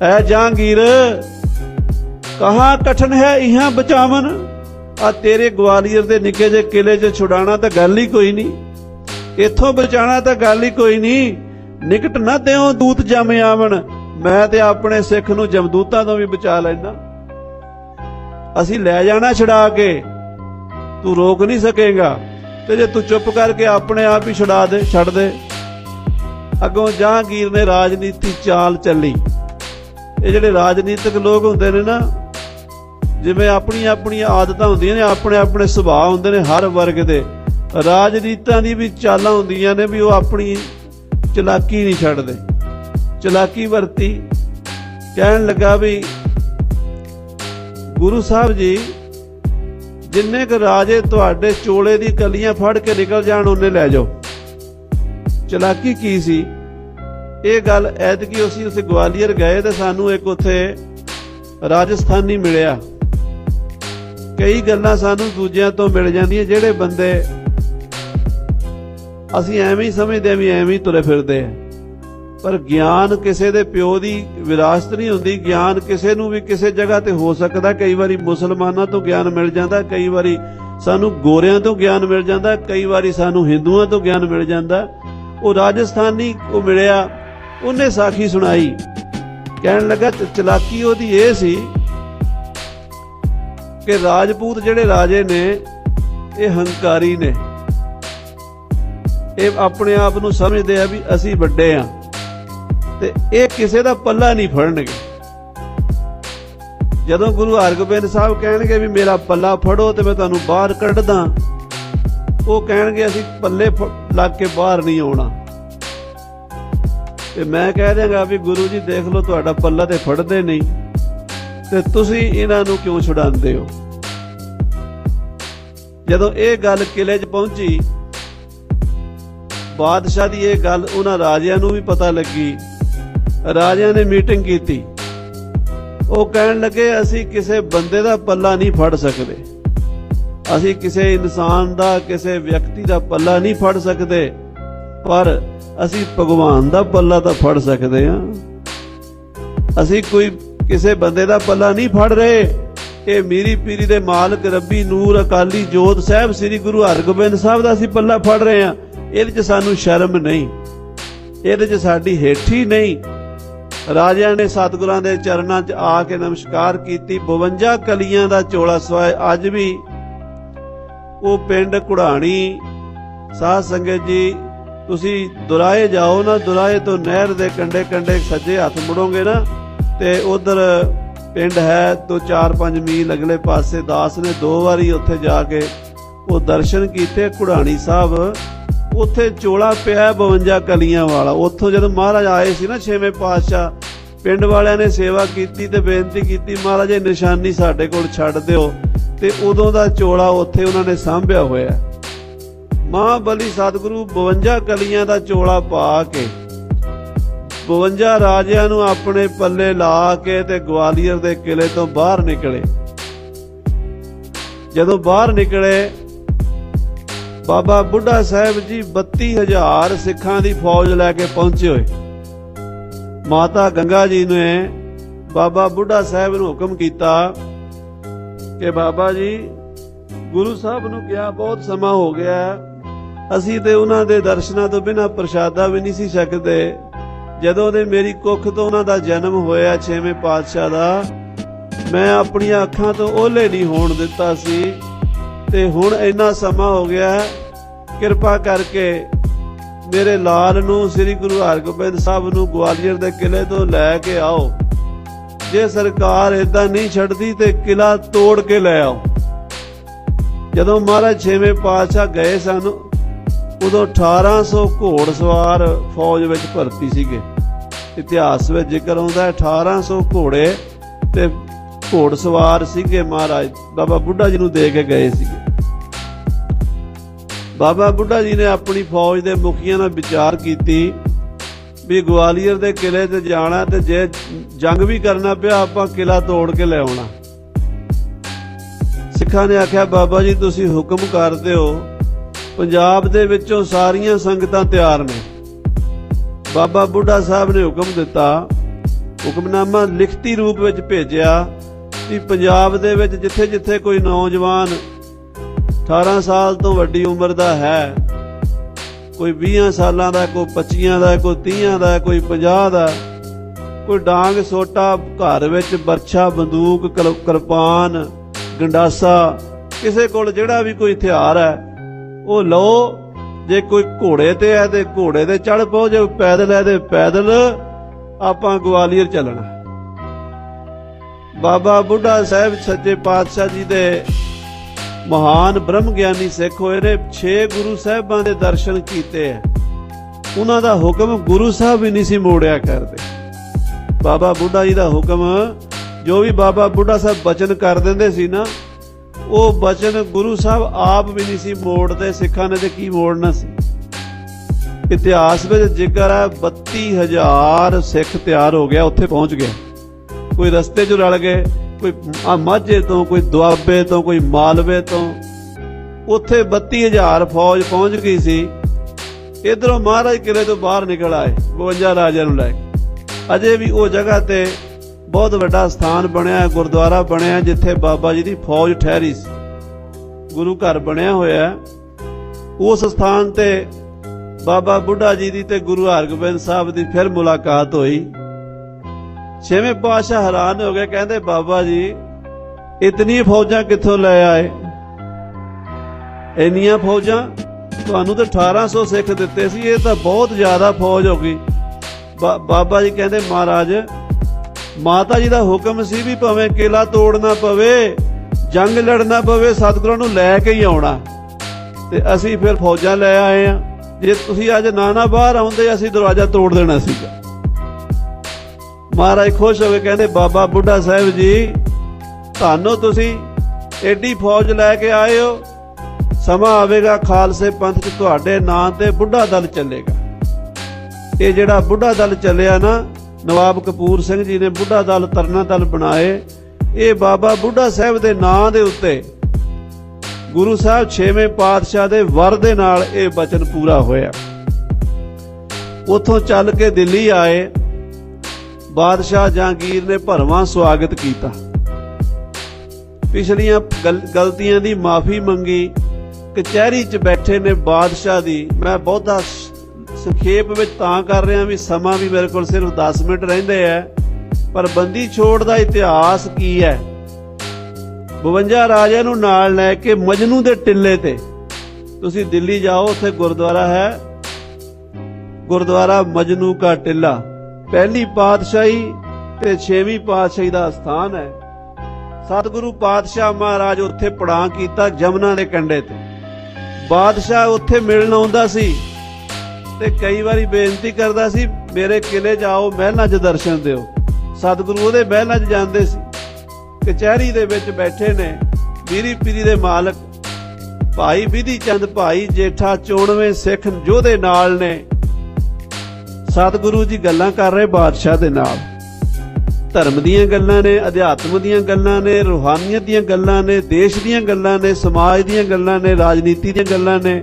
ਐ ਜਹਾਂਗੀਰ ਕਹਾਂ ਕਠਨ ਹੈ ਇਹਾਂ ਬਚਾਵਨ, ਆ ਤੇਰੇ ਗਵਾਲੀਅਰ ਦੇ ਨਿੱਕੇ ਜਿਹੇ ਕਿਲੇ 'ਚ ਛੁਡਾਣਾ ਤਾਂ ਗੱਲ ਹੀ ਕੋਈ ਨਹੀਂ, ਇੱਥੋਂ ਬਚਾਣਾ ਤਾਂ ਗੱਲ ਹੀ ਕੋਈ ਨਹੀਂ। ਨਿਕਟ ਨਾ ਦਿਓ ਦੂਤ ਜਮ ਆਵਣ, ਮੈਂ ਤੇ ਆਪਣੇ ਸਿੱਖ ਨੂੰ ਜਮਦੂਤਾਂ ਤੋਂ ਵੀ ਬਚਾ ਲੈਣਾ। ਅਸੀਂ ਲੈ ਜਾਣਾ ਛੁਡਾ ਕੇ, ਤੂੰ ਰੋਕ ਨਹੀਂ ਸਕੇਗਾ, ਤੇ ਜੇ ਤੂੰ ਚੁੱਪ ਕਰਕੇ ਆਪਣੇ ਆਪ ਹੀ ਛੁਡਾ ਦੇ, ਛੱਡ ਦੇ। ਅੱਗੋਂ ਜਹਾਂਗੀਰ ਨੇ ਰਾਜਨੀਤੀ ਚਾਲ ਚੱਲੀ। ਇਹ ਜਿਹੜੇ ਰਾਜਨੀਤਿਕ ਲੋਕ ਹੁੰਦੇ ਨੇ ਨਾ, ਜਿਵੇਂ ਆਪਣੀਆਂ ਆਪਣੀਆਂ ਆਦਤਾਂ ਹੁੰਦੀਆਂ ਨੇ, ਆਪਣੇ ਆਪਣੇ ਸੁਭਾਅ ਹੁੰਦੇ ਨੇ ਹਰ ਵਰਗ ਦੇ। ਰਾਜਨੀਤਾਂ ਦੀ ਵੀ ਚਾਲਾਂ ਹੁੰਦੀਆਂ ਨੇ ਵੀ ਉਹ ਆਪਣੀ ਚਲਾਕੀ ਨਹੀਂ ਛੱਡਦੇ। ਚਲਾਕੀ ਵਰਤੀ, ਕਹਿਣ ਲੱਗਾ ਵੀ ਗੁਰੂ ਸਾਹਿਬ ਜੀ ਜਿੰਨੇ ਕੁ ਰਾਜੇ ਤੁਹਾਡੇ ਚੋਲੇ ਦੀ ਕਲੀਆਂ ਫੜ ਕੇ ਨਿਕਲ ਜਾਣ ਉਹਨੇ ਲੈ ਜਾਓ। ਚਲਾਕੀ ਕੀ ਸੀ ਇਹ ਗੱਲ? ਐਤਕੀ ਅਸੀਂ ਗਵਾਲੀਅਰ ਗਏ ਤੇ ਸਾਨੂੰ ਇੱਕ ਉੱਥੇ ਰਾਜਸਥਾਨੀ ਮਿਲਿਆ ਕਈ ਗੱਲਾਂ ਸਾਨੂੰ ਦੂਜਿਆਂ ਤੋਂ ਮਿਲ ਜਾਂਦੀਆਂ, ਜਿਹੜੇ ਬੰਦੇ ਅਸੀਂ ਐਵੇਂ ਹੀ ਸਮਝਦੇ ਵੀ ਐਵੇਂ ਹੀ ਤੁਰੇ ਫਿਰਦੇ ਆ, ਪਰ ਗਿਆਨ ਕਿਸੇ ਦੇ ਪਿਓ ਦੀ ਵਿਰਾਸਤ ਨਹੀਂ ਹੁੰਦੀ। ਗਿਆਨ ਕਿਸੇ ਨੂੰ ਵੀ ਕਿਸੇ ਜਗ੍ਹਾ ਤੇ ਹੋ ਸਕਦਾ। ਕਈ ਵਾਰੀ ਮੁਸਲਮਾਨਾਂ ਤੋਂ ਗਿਆਨ ਮਿਲ ਜਾਂਦਾ, ਕਈ ਵਾਰੀ ਸਾਨੂੰ ਗੋਰਿਆਂ ਤੋਂ ਗਿਆਨ ਮਿਲ ਜਾਂਦਾ, ਕਈ ਵਾਰੀ ਸਾਨੂੰ ਹਿੰਦੂਆਂ ਤੋਂ ਗਿਆਨ ਮਿਲ ਜਾਂਦਾ। ਉਹ ਰਾਜਸਥਾਨੀ ਉਹ ਮਿਲਿਆ, ਉਹਨੇ ਸਾਖੀ ਸੁਣਾਈ, ਕਹਿਣ ਲੱਗਾ ਚਲਾਕੀ ਉਹਦੀ ਇਹ ਸੀ ਕਿ ਰਾਜਪੂਤ ਜਿਹੜੇ ਰਾਜੇ ਨੇ ਇਹ ਹੰਕਾਰੀ ਨੇ, ਇਹ ਆਪਣੇ ਆਪ ਨੂੰ ਸਮਝਦੇ ਆ ਵੀ ਅਸੀਂ ਵੱਡੇ ਆ, ਤੇ ਇਹ ਕਿਸੇ ਦਾ ਪੱਲਾ ਨਹੀਂ ਫੜਨਗੇ। ਜਦੋਂ ਗੁਰੂ ਹਰਗੋਬਿੰਦ ਸਾਹਿਬ ਕਹਿਣਗੇ ਵੀ ਮੇਰਾ ਪੱਲਾ ਫੜੋ ਤੇ ਮੈਂ ਤੁਹਾਨੂੰ ਬਾਹਰ ਕੱਢਦਾ, ਉਹ ਕਹਿਣਗੇ ਅਸੀਂ ਪੱਲੇ ਲੱਗ ਕੇ ਬਾਹਰ ਨਹੀਂ ਆਉਣਾ। ਤੇ ਮੈਂ ਕਹਿ ਦਿਆਂਗਾ ਵੀ ਗੁਰੂ ਜੀ ਦੇਖ ਲਓ, ਤੁਹਾਡਾ ਪੱਲਾ ਤੇ ਫੜਦੇ ਨਹੀਂ ਤੇ ਤੁਸੀਂ ਇਹਨਾਂ ਨੂੰ ਕਿਉਂ ਛੁਡਾਉਂਦੇ ਹੋ। ਜਦੋਂ ਇਹ ਗੱਲ ਕਿਲੇ 'ਚ ਪਹੁੰਚੀ, ਬਾਦਸ਼ਾਹ ਦੀ ਇਹ ਗੱਲ ਉਹਨਾਂ ਰਾਜਿਆਂ ਨੂੰ ਵੀ ਪਤਾ ਲੱਗੀ। ਰਾਜਿਆਂ ਨੇ ਮੀਟਿੰਗ ਕੀਤੀ, ਉਹ ਕਹਿਣ ਲੱਗੇ ਅਸੀਂ ਕਿਸੇ ਬੰਦੇ ਦਾ ਪੱਲਾ ਨਹੀਂ ਫੜ ਸਕਦੇ, ਅਸੀਂ ਕਿਸੇ ਇਨਸਾਨ ਦਾ, ਕਿਸੇ ਵਿਅਕਤੀ ਦਾ ਪੱਲਾ ਨਹੀਂ ਫੜ ਸਕਦੇ, ਪਰ ਅਸੀਂ ਭਗਵਾਨ ਦਾ ਪੱਲਾ ਤਾਂ ਫੜ ਸਕਦੇ ਹਾਂ। ਅਸੀਂ ਕੋਈ ਕਿਸੇ ਬੰਦੇ ਦਾ ਪੱਲਾ ਨਹੀਂ ਫੜ ਰਹੇ। ਇਹ ਮੀਰੀ ਪੀਰੀ ਦੇ ਮਾਲਕ ਰੱਬੀ ਨੂਰ ਅਕਾਲੀ ਜੋਤ ਸਾਹਿਬ ਸ੍ਰੀ ਗੁਰੂ ਹਰਗੋਬਿੰਦ ਸਾਹਿਬ ਦਾ ਅਸੀਂ ਪੱਲਾ ਫੜ ਰਹੇ ਹਾਂ। ਇਹਦੇ 'ਚ ਸਾਨੂੰ ਸ਼ਰਮ ਨਹੀਂ, ਇਹਦੇ 'ਚ ਸਾਡੀ ਹੇਠੀ ਨਹੀਂ। ਰਾਜਿਆਂ ਨੇ ਸਤਿਗੁਰਾਂ ਦੇ ਚਰਨਾਂ 'ਚ ਆ ਕੇ ਨਮਸਕਾਰ ਕੀਤੀ, 52 ਕਲੀਆਂ ਦਾ ਚੋਲਾ ਸਵਾਏ। ਅੱਜ ਵੀ ਉਹ ਪਿੰਡ ਘੁੜਾਣੀ, ਸਾਧ ਸੰਗਤ ਜੀ ਤੁਸੀਂ ਦੁਰਾਏ ਜਾਓ ਨਾ, ਦੁਰਾਏ ਤੋਂ ਨਹਿਰ ਦੇ ਕੰਢੇ ਕੰਢੇ ਸੱਜੇ ਹੱਥ ਮੁੜੋਗੇ ਨਾ ਤੇ ਉਧਰ ਪਿੰਡ ਹੈ ਤੋਂ 4-5 ਮੀਲ ਅਗਲੇ ਪਾਸੇ। ਦਾਸ ਨੇ 2 ਵਾਰੀ ਉੱਥੇ ਜਾ ਕੇ ਉਹ ਦਰਸ਼ਨ ਕੀਤੇ। ਘੁੜਾਣੀ ਸਾਹਿਬ ਉੱਥੇ ਚੋਲਾ ਪਿਆ 52 ਕਲੀਆਂ ਵਾਲਾ। ਉੱਥੋਂ ਜਦੋਂ ਮਹਾਰਾਜ ਆਏ ਸੀ ਨਾ 6ਵੇਂ ਪਾਤਸ਼ਾਹ, ਪਿੰਡ ਵਾਲਿਆਂ ਨੇ ਸੇਵਾ ਕੀਤੀ ਤੇ ਬੇਨਤੀ ਕੀਤੀ, ਮਹਾਰਾਜ ਇਹ ਨਿਸ਼ਾਨੀ ਸਾਡੇ ਕੋਲ ਛੱਡ ਦਿਓ, ਤੇ ਉਦੋਂ ਦਾ ਚੋਲਾ ਉੱਥੇ ਉਹਨਾਂ ਨੇ ਸਾਂਭਿਆ ਹੋਇਆ। ਮਹਾਬਲੀ ਸਤਿਗੁਰੂ 52 ਕਲੀਆਂ ਦਾ ਚੋਲਾ ਪਾ ਕੇ 52 ਰਾਜਿਆਂ ਨੂੰ ਆਪਣੇ ਪੱਲੇ ਲਾ ਕੇ ਤੇ ਗਵਾਲੀਅਰ ਦੇ ਕਿਲੇ ਤੋਂ ਬਾਹਰ ਨਿਕਲੇ। ਜਦੋਂ ਬਾਹਰ ਨਿਕਲੇ, ਬਾਬਾ ਬੁੱਢਾ ਸਾਹਿਬ ਜੀ 32,000 ਸਿੱਖਾਂ ਦੀ ਫੌਜ ਲੈ ਕੇ ਪਹੁੰਚੇ ਹੋਏ। ਮਾਤਾ ਗੰਗਾ ਜੀ ਨੇ ਬਾਬਾ ਬੁੱਢਾ ਸਾਹਿਬ ਨੂੰ ਹੁਕਮ ਕੀਤਾ ਕਿ ਬਾਬਾ ਜੀ, ਗੁਰੂ ਸਾਹਿਬ ਨੂੰ ਕਿਹਾ ਬਹੁਤ ਸਮਾਂ ਹੋ ਗਿਆ, ਅਸੀਂ ਤੇ ਉਹਨਾਂ ਦੇ ਦਰਸ਼ਨਾਂ ਤੋਂ ਬਿਨਾਂ ਪ੍ਰਸ਼ਾਦਾ ਵੀ ਨਹੀਂ ਸੀ ਛਕਦੇ। ਜਦੋਂ ਦੇ ਮੇਰੀ ਕੁੱਖ ਤੋਂ ਉਹਨਾਂ ਦਾ ਜਨਮ ਹੋਇਆ 6ਵੇਂ ਪਾਤਸ਼ਾਹ ਦਾ, ਮੈਂ ਆਪਣੀਆਂ ਅੱਖਾਂ ਤੋਂ ਓਹਲੇ ਨਹੀਂ ਹੋਣ ਦਿੱਤਾ ਸੀ, ਤੇ ਹੁਣ ਇੰਨਾ ਸਮਾਂ ਹੋ ਗਿਆ, ਕਿਰਪਾ ਕਰਕੇ ਮੇਰੇ ਲਾਲ ਨੂੰ, ਸ੍ਰੀ ਗੁਰੂ ਹਰਗੋਬਿੰਦ ਸਾਹਿਬ ਨੂੰ ਗਵਾਲੀਅਰ ਦੇ ਕਿਲੇ ਤੋਂ ਲੈ ਕੇ ਆਓ। ਜੇ ਸਰਕਾਰ ਏਦਾਂ ਨਹੀਂ ਛੱਡਦੀ ਤੇ ਕਿਲਾ ਤੋੜ ਕੇ ਲੈ ਆਓ। ਜਦੋਂ ਮਹਾਰਾਜ 6ਵੇਂ ਪਾਤਸ਼ਾਹ ਗਏ ਸਨ, ਉਦੋਂ 1800 ਘੋੜਸਵਾਰ ਫੌਜ ਵਿੱਚ ਭਰਤੀ ਸੀਗੇ। ਇਤਿਹਾਸ ਵਿੱਚ ਜ਼ਿਕਰ ਆਉਂਦਾ 1800 ਘੋੜੇ ਤੇ ਘੋੜਸਵਾਰ ਸੀਗੇ। ਮਹਾਰਾਜ ਬਾਬਾ ਬੁੱਢਾ ਜੀ ਨੂੰ ਦੇ ਕੇ ਗਏ ਸੀਗੇ। ਬਾਬਾ ਬੁੱਢਾ ਜੀ ਨੇ ਆਪਣੀ ਫੌਜ ਦੇ ਮੁਖੀਆਂ ਨਾਲ ਵਿਚਾਰ ਕੀਤੀ ਵੀ ਗਵਾਲੀਅਰ ਦੇ ਕਿਲੇ ਤੇ ਜਾਣਾ, ਤੇ ਜੇ ਜੰਗ ਵੀ ਕਰਨਾ ਪਿਆ ਆਪਾਂ ਕਿਲਾ ਤੋੜ ਕੇ ਲੈ ਆਉਣਾ। ਸਿੱਖਾਂ ਨੇ ਆਖਿਆ ਬਾਬਾ ਜੀ ਤੁਸੀਂ ਹੁਕਮ ਕਰ ਦਿਓ, ਪੰਜਾਬ ਦੇ ਵਿੱਚੋਂ ਸਾਰੀਆਂ ਸੰਗਤਾਂ ਤਿਆਰ ਨੇ। ਬਾਬਾ ਬੁੱਢਾ ਸਾਹਿਬ ਨੇ ਹੁਕਮ ਦਿੱਤਾ, ਹੁਕਮਨਾਮਾ ਲਿਖਤੀ ਰੂਪ ਵਿੱਚ ਭੇਜਿਆ ਕਿ ਪੰਜਾਬ ਦੇ ਵਿੱਚ ਜਿੱਥੇ ਜਿੱਥੇ ਕੋਈ ਨੌਜਵਾਨ 18 ਸਾਲ ਤੋਂ ਵੱਡੀ ਉਮਰ ਦਾ ਹੈ, ਕੋਈ 20 ਸਾਲਾਂ ਦਾ, ਕੋਈ 25 ਦਾ, ਕੋਈ 30 ਦਾ, ਕੋਈ 50 ਦਾ, ਕੋਈ ਡਾਂਗ ਸੋਟਾ ਘਰ ਵਿੱਚ, ਬਰਛਾ, ਬੰਦੂਕ, ਕਿਰਪਾਨ, ਗੰਡਾਸਾ, ਕਿਸੇ ਕੋਲ ਜਿਹੜਾ ਵੀ ਕੋਈ ਹਥਿਆਰ ਹੈ ਉਹ ਲਓ। ਜੇ ਕੋਈ ਘੋੜੇ ਤੇ ਹੈ ਤੇ ਘੋੜੇ ਤੇ ਚੜ੍ਹ ਪਾਓ, ਜੇ ਪੈਦਲ ਹੈ ਤੇ ਪੈਦਲ ਆਪਾਂ ਗਵਾਲੀਅਰ ਚੱਲਣਾ। ਬਾਬਾ ਬੁੱਢਾ ਸਾਹਿਬ ਸੱਚੇ ਪਾਤਸ਼ਾਹ ਜੀ ਦੇ ਮਹਾਨ ਬ੍ਰਹਮ ਗਿਆਨੀ ਸਿੱਖ ਹੋਏ ਨੇ। 6 ਗੁਰੂ ਸਾਹਿਬਾਂ ਦੇ ਦਰਸ਼ਨ ਕੀਤੇ ਹੈ। ਉਹਨਾਂ ਦਾ ਹੁਕਮ ਗੁਰੂ ਸਾਹਿਬ ਵੀ ਨਹੀਂ ਸੀ ਮੋੜਿਆ ਕਰਦੇ। ਬਾਬਾ ਬੁੱਢਾ ਜੀ ਦਾ ਹੁਕਮ, ਜੋ ਵੀ ਬਾਬਾ ਬੁੱਢਾ ਸਾਹਿਬ ਬਚਨ ਕਰ ਦਿੰਦੇ ਸੀ ਨਾ, ਉਹ ਬਚਨ ਗੁਰੂ ਸਾਹਿਬ ਆਪ ਵੀ ਨਹੀਂ ਸੀ ਮੋੜਦੇ। ਸਿੱਖਾਂ ਨੇ ਤੇ ਕੀ ਮੋੜਨਾ ਸੀ। ਇਤਿਹਾਸ ਵਿੱਚ ਜ਼ਿਕਰ ਹੈ 32,000 ਸਿੱਖ ਤਿਆਰ ਹੋ ਗਿਆ, ਉੱਥੇ ਪਹੁੰਚ ਗਿਆ। ਕੋਈ ਰਸਤੇ 'ਚ ਰਲ ਗਏ, कोई माझे तो, कोई दुआबे तो, कोई मालवे तो। उत्थे 32,000 फौज पहुंच गई सी। इधरों महाराज किले तो बाहर निकल आए 52 राजिਆਂ ਨੂੰ ਲੈ ਕੇ। अजे भी वो जगह ते बहुत वड्डा स्थान बनया, गुरुद्वारा बनया, जिथे बाबा जी की फौज ठहरी सी। गुरु घर बनया होया। उस स्थान ते बाबा बुढ़ा जी की ते गुरु हरगोबिंद साहब की फिर मुलाकात हुई। 6वें पातशाह हैरान हो गए, कहते बाबा जी इतनी फौजां कित्थों लै आए? इन्नियां फौजां तुहानूं तो 1800 सिख दिते सी, ये तो बहुत ज्यादा फौज हो गई। बाबा जी कहते महाराज माता जी का हुक्म सी भी भावें किला तोड़ना पवे, जंग लड़ना पवे, सतगुरां नूं लै के ही आउणा। ते असीं फिर फौजां लै आए हां। जे तुसीं अज ना बाहर आउंदे असीं दरवाजा तोड़ देना सीगा। महाराज खुश हो गए, कहते बाबा बुढ़ा साहिब जी तुहानूं तुसीं एडी फौज लैके आए हो, समा आवेगा खालसे पंथ च तुहाडे नां ते बुढ़ा दल चलेगा। ये जिहड़ा बुढ़ा दल चलिया ना, नवाब कपूर सिंह जी ने बुढ़ा दल तरना दल बनाए। ये बाबा बुढ़ा साहिब दे नां दे उत्ते गुरु साहब 6वें पातशाह दे वर दे नाल ये बचन पूरा होया। उथों चल के दिल्ली आए। बादशाह जहांगीर ने भरवां स्वागत किया, पिछलियां गलतियां दी माफी मंगी। कचहरी च बैठे ने बादशाह दी। मैं बहुता संखेप विच तां कर रहा भी समा भी मेरे को सिर्फ 10 मिनट रहिंदे है, पर बंदी छोड़ दा इतिहास की है। 52 राजिਆਂ ਨੂੰ ਨਾਲ ਲੈ के मजनू दे टिल्ले ते तुसीं दिल्ली जाओ, उत्थे गुरुद्वारा है, गुरुद्वारा मजनू का टिल्ला। पहली पातशाही ते 6वीं पातशाही दा स्थान है। सतगुरु पातशाह महाराज उत्थे पड़ां कीता जमुना दे कंढे ते। बादशाह उत्थे मिलण आउंदा सी ते कई वारी बेनती करदा सी मेरे किले जाओ, महलां 'च दर्शन दिओ। सतगुरु ਉਹਦੇ महलां 'ਚ ਜਾਂਦੇ ਸੀ। कचहरी दे विच बैठे ने मीरी पीरी दे मालक भाई विधि चंद भाई जेठा 94 सिख योधे नाल ने। सतगुरु जी गल्लां कर रहे बादशाह दे नाल। धर्म दीयां गल्लां ने, अध्यात्म दीयां गल्लां ने, रूहानियत दीयां गल्लां ने, देश दीयां गल्लां ने, समाज दीयां गल्लां ने, राजनीति दीयां गल्लां ने।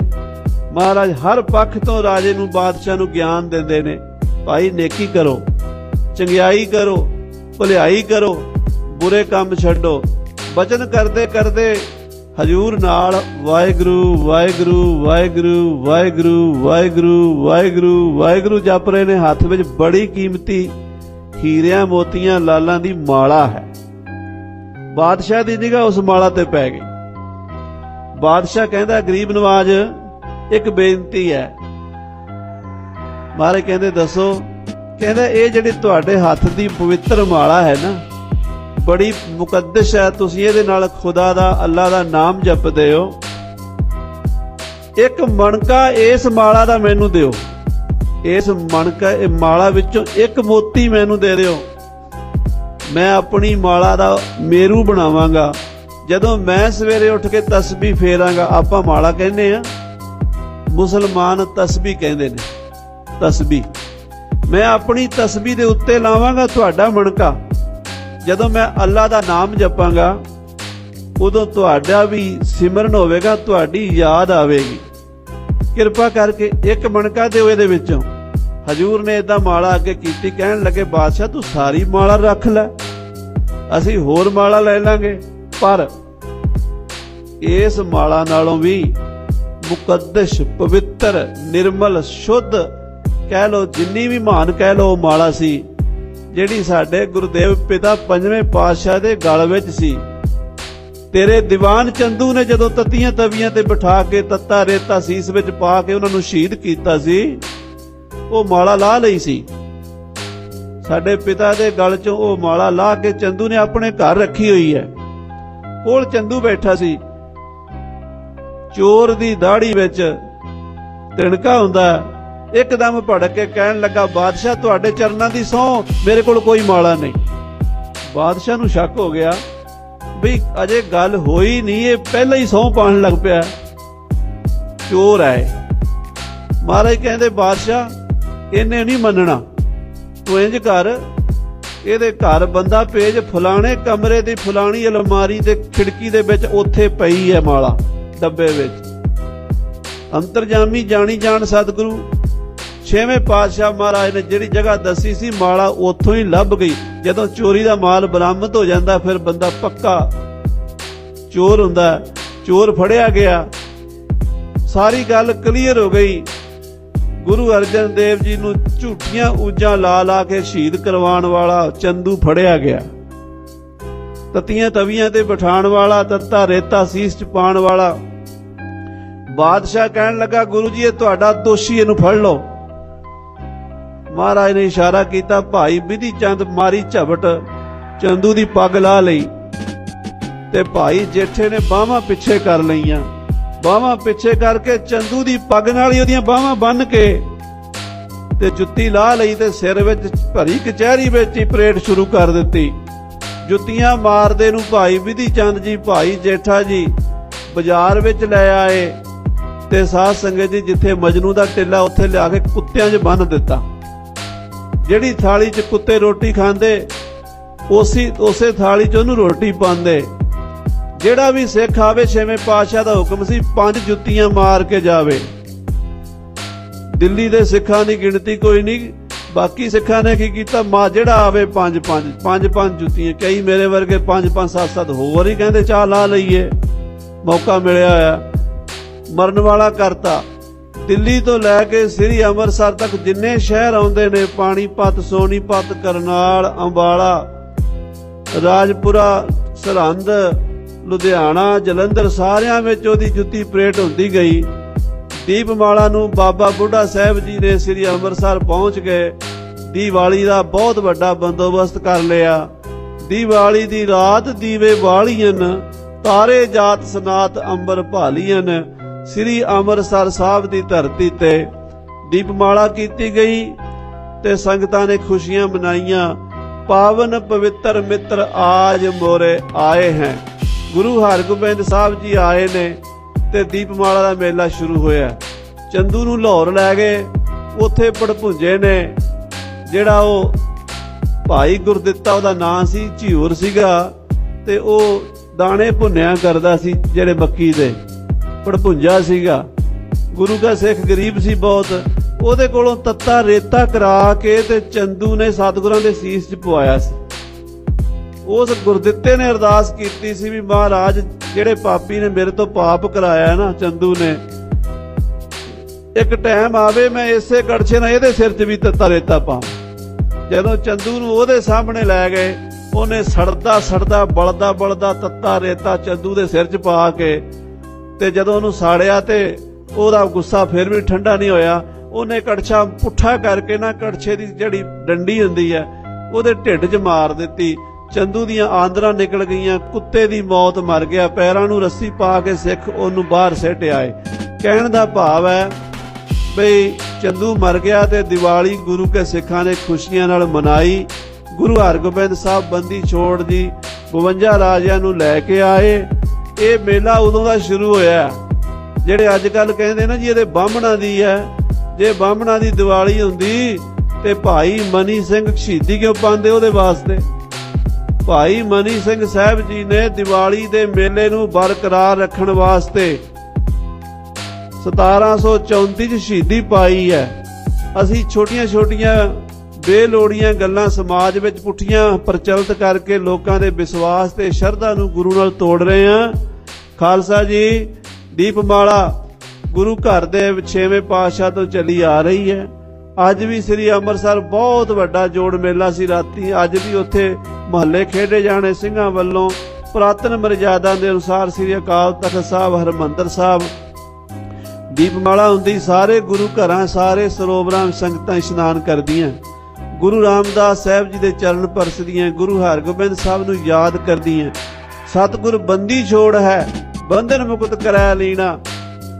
महाराज हर पक्ष तो राजे नूं बादशाह नूं ज्ञान दिंदे ने। भाई नेकी करो, चंगियाई करो, भलाई करो, बुरे काम छड्डो। बचन करदे करदे हजूर नाल वाहिगुरू वाहिगुरू वाहिगुरू वाहिगुरू वाहिगुरू वाहिगुरू वाहिगुरू जप रहे ने। हत्थ विच बड़ी कीमती हीरियां मोतियां लालां दी माला है। बादशाह दी निगाह उस माला ते पै गई। बादशाह कहंदा गरीब नवाज एक बेनती है। महाराज कहंदे दसो। कहंदा ये जिहड़ी तुहाडे हत्थ दी पवित्र माला है ना, बड़ी मुकद्दस है। तुसीं इहदे नाल खुदा दा अल्लाह दा नाम जपदे हो। एक मणका इस माला दा मैनू दिओ। इस मणका माला विचों एक मोती मैनू दे दिओ। मैं अपनी माला दा मेरू बनावांगा। जदों मैं सवेरे उठ के तस्बीह फेरांगा, आपां माला कहने आ, मुसलमान तस्बीह कहंदे ने। तस्बीह मैं अपनी तस्बीह दे उत्ते लावांगा तुहाडा मणका। जदों मैं अल्लाह दा नाम जपांगा उदों तुहाडा भी सिमरन होवेगा, तुहाडी याद आवेगी। किरपा करके एक मणका दिओ इहदे विचों। हजूर ने इदां माला अगे कीती। कहण लगे बादशाह तू सारी माला रख लै, असीं होर माला ले लांगे। पर इस माला नालों भी मुकद्दस पवित्र निर्मल शुद्ध कह लो, जिन्नी भी महान कह लो माला सी, जिहड़ी साडे गुरुदेव पिता 5वें पातशाह दे गल विच सी। तेरे दीवान चंदू ने जदों तत्तियां तवियां ते बिठा के तत्ता रेता सीस विच पा के उन्हां नूं शहीद कीता सी, वो माला ला लई सी। साडे पिता दे गल चों वो माला ला के चंदू ने अपने घर रखी हुई है। कोल चंदू बैठा सी। चोर दी दाढ़ी विच तिणका हुंदा। एकदम भड़क के कहण लगा बादशाह तुहाडे चरनां दी सौं, मेरे कोल कोई माला नहीं। बादशाह नूं शक हो गया भी अजे गल होई नहीं, ये पहले ही सौं पाण लग पिया। चोर आए। महाराज कहंदे बादशाह इन्हें नहीं मनना, तू इंज कर ਇਹਦੇ ਘਰ ਬੰਦਾ ਭੇਜ, ਫਲਾਣੇ ਕਮਰੇ ਦੀ ਫਲਾਣੀ ਅਲਮਾਰੀ ਦੇ ਖਿੜਕੀ ਦੇ ਵਿੱਚ ਉੱਥੇ ਪਈ ਹੈ ਮਾਲਾ ਡੱਬੇ ਵਿੱਚ। ਅੰਤਰਜਾਮੀ ਜਾਣੀ ਜਾਣ ਸਤਿਗੁਰੂ ਛੇਵੇਂ ਪਾਤਸ਼ਾਹ ਮਹਾਰਾਜ ਨੇ ਜਿਹੜੀ ਜਗ੍ਹਾ ਦੱਸੀ ਸੀ, ਮਾਲਾ ਉੱਥੋਂ ਹੀ ਲੱਭ ਗਈ। ਜਦੋਂ ਚੋਰੀ ਦਾ ਮਾਲ ਬਰਾਮਦ ਹੋ ਜਾਂਦਾ ਫਿਰ ਬੰਦਾ ਪੱਕਾ ਚੋਰ ਹੁੰਦਾ। ਚੋਰ ਫੜਿਆ ਗਿਆ, ਸਾਰੀ ਗੱਲ ਕਲੀਅਰ ਹੋ ਗਈ। ਗੁਰੂ ਅਰਜਨ ਦੇਵ ਜੀ ਨੂੰ ਝੂਠੀਆਂ ਊਜਾਂ ਲਾ ਲਾ ਕੇ ਸ਼ਹੀਦ ਕਰਵਾਉਣ ਵਾਲਾ ਚੰਦੂ ਫੜਿਆ ਗਿਆ। ਤਤੀਆਂ ਤਵੀਆਂ ਤੇ ਬਿਠਾਉਣ ਵਾਲਾ, ਤੱਤਾ ਰੇਤਾ ਸੀਸ ਚ ਪਾਉਣ ਵਾਲਾ। ਬਾਦਸ਼ਾਹ ਕਹਿਣ ਲੱਗਾ, ਗੁਰੂ ਜੀ ਇਹ ਤੁਹਾਡਾ ਦੋਸ਼ੀ, ਇਹਨੂੰ ਫੜ ਲਓ। ਮਹਾਰਾਜ ਨੇ ਇਸ਼ਾਰਾ ਕੀਤਾ, ਭਾਈ ਵਿਧੀ ਚੰਦ ਮਾਰੀ ਝਪਟ, ਚੰਦੂ ਦੀ ਪੱਗ ਲਾ ਲਈ ਤੇ ਭਾਈ ਜੇਠੇ ਨੇ ਬਾਹਾਂ ਪਿੱਛੇ ਕਰ ਲਈਆਂ। ਬਾਹਾਂ ਪਿੱਛੇ ਕਰਕੇ ਚੰਦੂ ਦੀ ਪੱਗ ਨਾਲ ਹੀ ਉਹਦੀਆਂ ਬਾਹਾਂ ਬੰਨ ਕੇ ਤੇ ਜੁੱਤੀ ਲਾ ਲਈ ਤੇ ਸਿਰ ਵਿੱਚ ਭਰੀ ਕਚਹਿਰੀ ਵਿੱਚ ਹੀ ਪਰੇਡ ਸ਼ੁਰੂ ਕਰ ਦਿੱਤੀ। ਜੁੱਤੀਆਂ ਮਾਰਦੇ ਨੂੰ ਭਾਈ ਵਿਧੀ ਚੰਦ ਜੀ, ਭਾਈ ਜੇਠਾ ਜੀ ਬਾਜ਼ਾਰ ਵਿੱਚ ਲੈ ਆਏ ਤੇ ਸਾਧ ਸੰਗਤ ਜੀ ਜਿੱਥੇ ਮਜਨੂ ਦਾ ਟਿੱਲਾ ਉੱਥੇ ਲਿਆ ਕੇ ਕੁੱਤਿਆਂ 'ਚ ਬੰਨ੍ਹ ਦਿੱਤਾ। ਜਿਹੜੀ ਥਾਲੀ 'ਚ ਕੁੱਤੇ ਰੋਟੀ ਖਾਂਦੇ ਉਸੇ ਥਾਲੀ 'ਚ ਉਹਨੂੰ ਰੋਟੀ ਪਾਉਂਦੇ। ਜਿਹੜਾ ਵੀ ਸਿੱਖ ਆਵੇ, ਛੇਵੇਂ ਪਾਤਸ਼ਾਹ ਦਾ ਹੁਕਮ ਸੀ 5 ਜੁੱਤੀਆਂ ਮਾਰ ਕੇ ਜਾਵੇ। ਦਿੱਲੀ ਦੇ ਸਿੱਖਾਂ ਦੀ ਗਿਣਤੀ ਕੋਈ ਨਹੀਂ, ਬਾਕੀ ਸਿੱਖਾਂ ਨੇ ਕੀ ਕੀਤਾ, ਜਿਹੜਾ ਆਵੇ 5 ਜੁੱਤੀਆਂ। ਕਈ ਮੇਰੇ ਵਰਗੇ 5 7 ਹੋਰ ਹੀ ਕਹਿੰਦੇ ਚਾਹ ਲਾ ਲਈਏ, ਮੌਕਾ ਮਿਲਿਆ ਆ। ਮਰਨ ਵਾਲਾ ਕਰਤਾ। ਦਿੱਲੀ ਤੋਂ ਲੈ ਕੇ ਸ੍ਰੀ ਅੰਮ੍ਰਿਤਸਰ ਤੱਕ ਜਿੰਨੇ ਸ਼ਹਿਰ ਆਉਂਦੇ ਨੇ, ਪਾਣੀਪਤ, ਸੋਨੀਪਤ, ਕਰਨਾਲ, ਅੰਬਾਲਾ, ਰਾਜਪੁਰਾ, ਸਰਹੰਦ, ਲੁਧਿਆਣਾ, ਜਲੰਧਰ, ਸਾਰਿਆਂ ਵਿੱਚ ਉਹਦੀ ਜੁੱਤੀ ਪਰੇਡ ਹੁੰਦੀ ਗਈ। ਦੀਪਮਾਲਾ ਨੂੰ ਬਾਬਾ ਬੁੱਢਾ ਸਾਹਿਬ ਜੀ ਨੇ ਸ੍ਰੀ ਅੰਮ੍ਰਿਤਸਰ ਪਹੁੰਚ ਗਏ। ਦੀਵਾਲੀ ਦਾ ਬਹੁਤ ਵੱਡਾ ਬੰਦੋਬਸਤ ਕਰ ਲਿਆ। ਦੀਵਾਲੀ ਦੀ ਰਾਤ ਦੀਵੇ ਬਾਲੀਆਂ, ਤਾਰੇ ਜਾਤ ਸਨਾਤ ਅੰਬਰ ਭਾਲੀਆਂ। ਸ੍ਰੀ ਅੰਮ੍ਰਿਤਸਰ ਸਾਹਿਬ ਦੀ ਧਰਤੀ ਤੇ ਦੀਪਮਾਲਾ ਕੀਤੀ ਗਈ ਤੇ ਸੰਗਤਾਂ ਨੇ ਖੁਸ਼ੀਆਂ ਮਨਾਈਆਂ। ਪਾਵਨ ਪਵਿੱਤਰ ਮਿੱਤਰ ਆਜ ਮੋਰੇ ਆਏ ਹੈ। ਗੁਰੂ ਹਰਗੋਬਿੰਦ ਸਾਹਿਬ ਜੀ ਆਏ ਨੇ ਤੇ ਦੀਪਮਾਲਾ ਦਾ ਮੇਲਾ ਸ਼ੁਰੂ ਹੋਇਆ। ਚੰਦੂ ਨੂੰ ਲਾਹੌਰ ਲੈ ਗਏ, ਉੱਥੇ ਪੜਭੁੰਜੇ ਨੇ। ਜਿਹੜਾ ਉਹ ਭਾਈ ਗੁਰਦਿੱਤਾ ਉਹਦਾ ਨਾਂ ਸੀ, ਝਿਊਰ ਸੀਗਾ ਤੇ ਉਹ ਦਾਣੇ ਭੁੰਨਿਆ ਕਰਦਾ ਸੀ ਜਿਹੜੇ ਮੱਕੀ ਦੇ, ਪੜਭੁੰਜਾ ਸੀਗਾ। ਗੁਰੂ ਦਾ ਸਿੱਖ ਗਰੀਬ ਸੀ ਬਹੁਤ, ਉਹਦੇ ਕੋਲੋਂ ਤੱਤਾ ਰੇਤਾ ਕਰਾ ਕੇ ਤੇ ਚੰਦੂ ਨੇ ਸਤਿਗੁਰਾਂ ਦੇ ਸੀਸ 'ਚ ਪਵਾਇਆ ਸੀ। ਉਸ ਗੁਰਦਿੱਤੇ ਨੇ ਅਰਦਾਸ ਕੀਤੀ ਸੀ ਵੀ ਮਹਾਰਾਜ ਜਿਹੜੇ ਪਾਪੀ ਨੇ ਮੇਰੇ ਤੋਂ ਪਾਪ ਕਰਾਇਆ ਨਾ, ਚੰਦੂ ਨੇ, ਇੱਕ ਟਾਈਮ ਆਵੇ ਮੈਂ ਇਸੇ ਕੜਛੇ ਨਾਲ ਇਹਦੇ ਸਿਰ 'ਚ ਵੀ ਤੱਤਾ ਰੇਤਾ ਪਾਵਾਂ। ਜਦੋਂ ਚੰਦੂ ਨੂੰ ਉਹਦੇ ਸਾਹਮਣੇ ਲੈ ਗਏ, ਉਹਨੇ ਸੜਦਾ ਬਲਦਾ ਤੱਤਾ ਰੇਤਾ ਚੰਦੂ ਦੇ ਸਿਰ 'ਚ ਪਾ ਕੇ ਤੇ ਜਦੋਂ ਉਹਨੂੰ ਸਾੜਿਆ ਤੇ ਉਹਦਾ ਗੁੱਸਾ ਫਿਰ ਵੀ ਠੰਡਾ ਨਹੀਂ ਹੋਇਆ। ਉਹਨੇ ਕੜਛਾ ਪੁੱਠਾ ਕਰਕੇ ਨਾ, ਕੜਛੇ ਦੀ ਜਿਹੜੀ ਡੰਡੀ ਹੁੰਦੀ ਹੈ ਉਹਦੇ ਢਿੱਡ 'ਚ ਮਾਰ ਦਿੱਤੀ। ਚੰਦੂ ਦੀਆਂ ਆਂਦਰਾਂ ਨਿਕਲ ਗਈਆਂ, ਕੁੱਤੇ ਦੀ ਮੌਤ ਮਰ ਗਿਆ। ਪੈਰਾਂ ਨੂੰ ਰੱਸੀ ਪਾ ਕੇ ਸਿੱਖ ਉਹਨੂੰ ਬਾਹਰ ਸਿੱਟ ਆਏ। ਕਹਿਣ ਦਾ ਭਾਵ ਹੈ ਬਈ ਚੰਦੂ ਮਰ ਗਿਆ ਤੇ ਦੀਵਾਲੀ ਗੁਰੂ ਕੇ ਸਿੱਖਾਂ ਨੇ ਖੁਸ਼ੀਆਂ ਨਾਲ ਮਨਾਈ। ਗੁਰੂ ਹਰਗੋਬਿੰਦ ਸਾਹਿਬ ਬੰਦੀ ਛੋੜ ਦੀ 52 ਰਾਜਿਆਂ ਨੂੰ ਲੈ ਕੇ ਆਏ। ਇਹ ਮੇਲਾ ਉਦੋਂ ਦਾ ਸ਼ੁਰੂ ਹੋਇਆ। ਜਿਹੜੇ ਅੱਜ ਕੱਲ ਕਹਿੰਦੇ ਨਾ ਜੀ ਇਹਦੇ ਬਾਹਮਣਾਂ ਦੀ ਹੈ, ਜੇ ਬਾਹਮਣਾਂ ਦੀ ਦੀਵਾਲੀ ਹੁੰਦੀ ਤੇ ਭਾਈ ਮਨੀ ਸਿੰਘ ਸ਼ਹੀਦੀ ਕਿਉਂ ਪਾਉਂਦੇ ਉਹਦੇ ਵਾਸਤੇ? ਭਾਈ ਮਨੀ ਸਿੰਘ ਸਾਹਿਬ ਜੀ ਨੇ ਦੀਵਾਲੀ ਦੇ ਮੇਲੇ ਨੂੰ ਬਰਕਰਾਰ ਰੱਖਣ ਵਾਸਤੇ 1734 ਚ ਸ਼ਹੀਦੀ ਪਾਈ ਹੈ। ਅਸੀਂ ਛੋਟੀਆਂ ਬੇਲੋੜੀਆਂ ਗੱਲਾਂ ਸਮਾਜ ਵਿੱਚ ਪੁੱਠੀਆਂ ਪ੍ਰਚਲਿਤ ਕਰਕੇ ਲੋਕਾਂ ਦੇ ਵਿਸ਼ਵਾਸ ਤੇ ਸ਼ਰਧਾ ਨੂੰ ਗੁਰੂ ਨਾਲ ਤੋੜ ਰਹੇ ਹਾਂ। ਖਾਲਸਾ ਜੀ, ਦੀਪਮਾਲਾ ਗੁਰੂ ਘਰ ਦੇ 6ਵੇਂ ਪਾਤਸ਼ਾਹ ਤੋਂ ਚੱਲੀ ਆ ਰਹੀ ਹੈ। ਅੱਜ ਵੀ ਸ੍ਰੀ ਅੰਮ੍ਰਿਤਸਰ ਬਹੁਤ ਵੱਡਾ ਜੋੜ ਮੇਲਾ ਸੀ ਰਾਤੀ। ਅੱਜ ਵੀ ਉੱਥੇ ਮਹੱਲੇ ਖੇਡੇ ਜਾਣੇ ਸਿੰਘਾਂ ਵੱਲੋਂ ਪੁਰਾਤਨ ਮਰਜ਼ਾਦਾ ਦੇ ਅਨੁਸਾਰ ਸ੍ਰੀ ਅਕਾਲ ਤਖਤ ਸਾਹਿਬ, ਹਰਿਮੰਦਰ ਸਾਹਿਬ ਦੀਪਮਾਲਾ ਹੁੰਦੀ। ਸਾਰੇ ਗੁਰੂ ਘਰਾਂ, ਸਾਰੇ ਸਰੋਵਰਾਂ ਸੰਗਤਾਂ ਇਸ਼ਨਾਨ ਕਰਦੀਆਂ, ਗੁਰੂ ਰਾਮਦਾਸ ਸਾਹਿਬ ਜੀ ਦੇ ਚਰਨ ਪਰਸਦੀਆਂ, ਗੁਰੂ ਹਰਗੋਬਿੰਦ ਸਾਹਿਬ ਨੂੰ ਯਾਦ ਕਰਦੀਆਂ। ਸਤਿਗੁਰ ਬੰਦੀ ਛੋੜ ਹੈ, ਬੰਧਨ ਮੁਕਤ ਕਰੈ ਲੀਣਾ।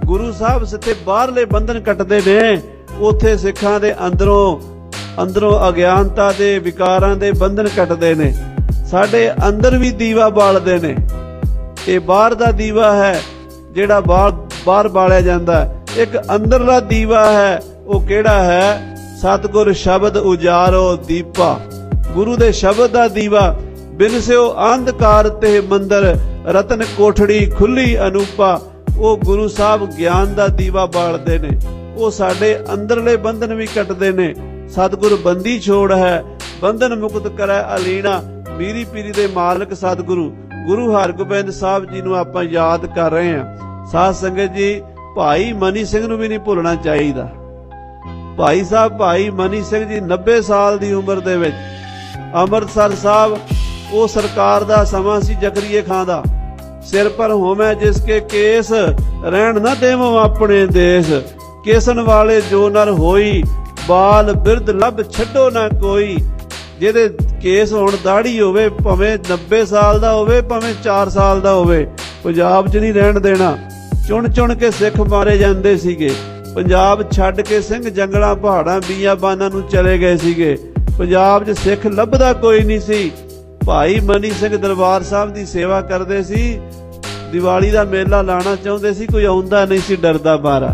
ਗੁਰੂ ਸਾਹਿਬ ਸਿੱਥੇ ਬਾਹਰਲੇ ਬੰਧਨ ਕੱਟਦੇ ਨੇ, ਉੱਥੇ ਸਿੱਖਾਂ ਦੇ ਅੰਦਰੋਂ ਅਗਿਆਨਤਾ ਦੇ ਵਿਕਾਰਾਂ ਦੇ ਬੰਧਨ ਕੱਟਦੇ ਨੇ। ਸਾਡੇ ਅੰਦਰ ਵੀ ਦੀਵਾ ਬਾਲਦੇ ਨੇ। ਇਹ ਬਾਹਰ ਦਾ ਦੀਵਾ ਹੈ ਜਿਹੜਾ ਬਾਹਰ ਬਾਲਿਆ ਜਾਂਦਾ। ਇੱਕ ਅੰਦਰਲਾ ਦੀਵਾ ਹੈ, ਉਹ ਕਿਹੜਾ ਹੈ? ਸਤਿਗੁਰ ਸ਼ਬਦ ਉਜਾਰੋ ਦੀਪਾ। गुरु दे शब्द दा दीवा बिनस्यो अंधकार ते मंदर रतन कोठड़ी खुली अनूपा। वो गुरु साहब ज्ञान दा दीवा बालदे ने, वो साडे अंदरले बंधन भी कटदे ने। सतगुर बंदी छोड़ है बंधन मुक्त करे अलीना। मीरी पीरी दे मालक सतगुरु गुरु हरगोबिंद साहब जी नूं आपां याद कर रहे हैं। साध संगत जी, भाई मनी सिंह नूं भी नहीं भुलना चाहिए। भाई साहब भाई मनी सिंह जी 90 साल की उम्र दे विच अमृतसर साहब वो सरकार दा समा सी जकरीए खां दा। सिर पर होमै जिसके केस रहन न देवो अपने देश। केसन वाले जो नर होई बाल बिरद लब छड्डो ना कोई। जिहदे केस हुण दाढ़ी होवे भावें 90 साल दा होवे भावें 4 साल दा होवे, पंजाब च नहीं रहन देना। चुन चुन के सिख मारे जांदे सीगे। पंजाब छड्ड के सिंह जंगलां पहाड़ां बीआबानां नूं चले गए सीगे। पंजाब 'च सिख लभदा कोई नहीं सी। भाई मनी सिंह दरबार साहब दी सेवा करदे सी। दिवाली दा मेला लाना चाहुंदे सी, कोई आउंदा नहीं सी डरदा मारा।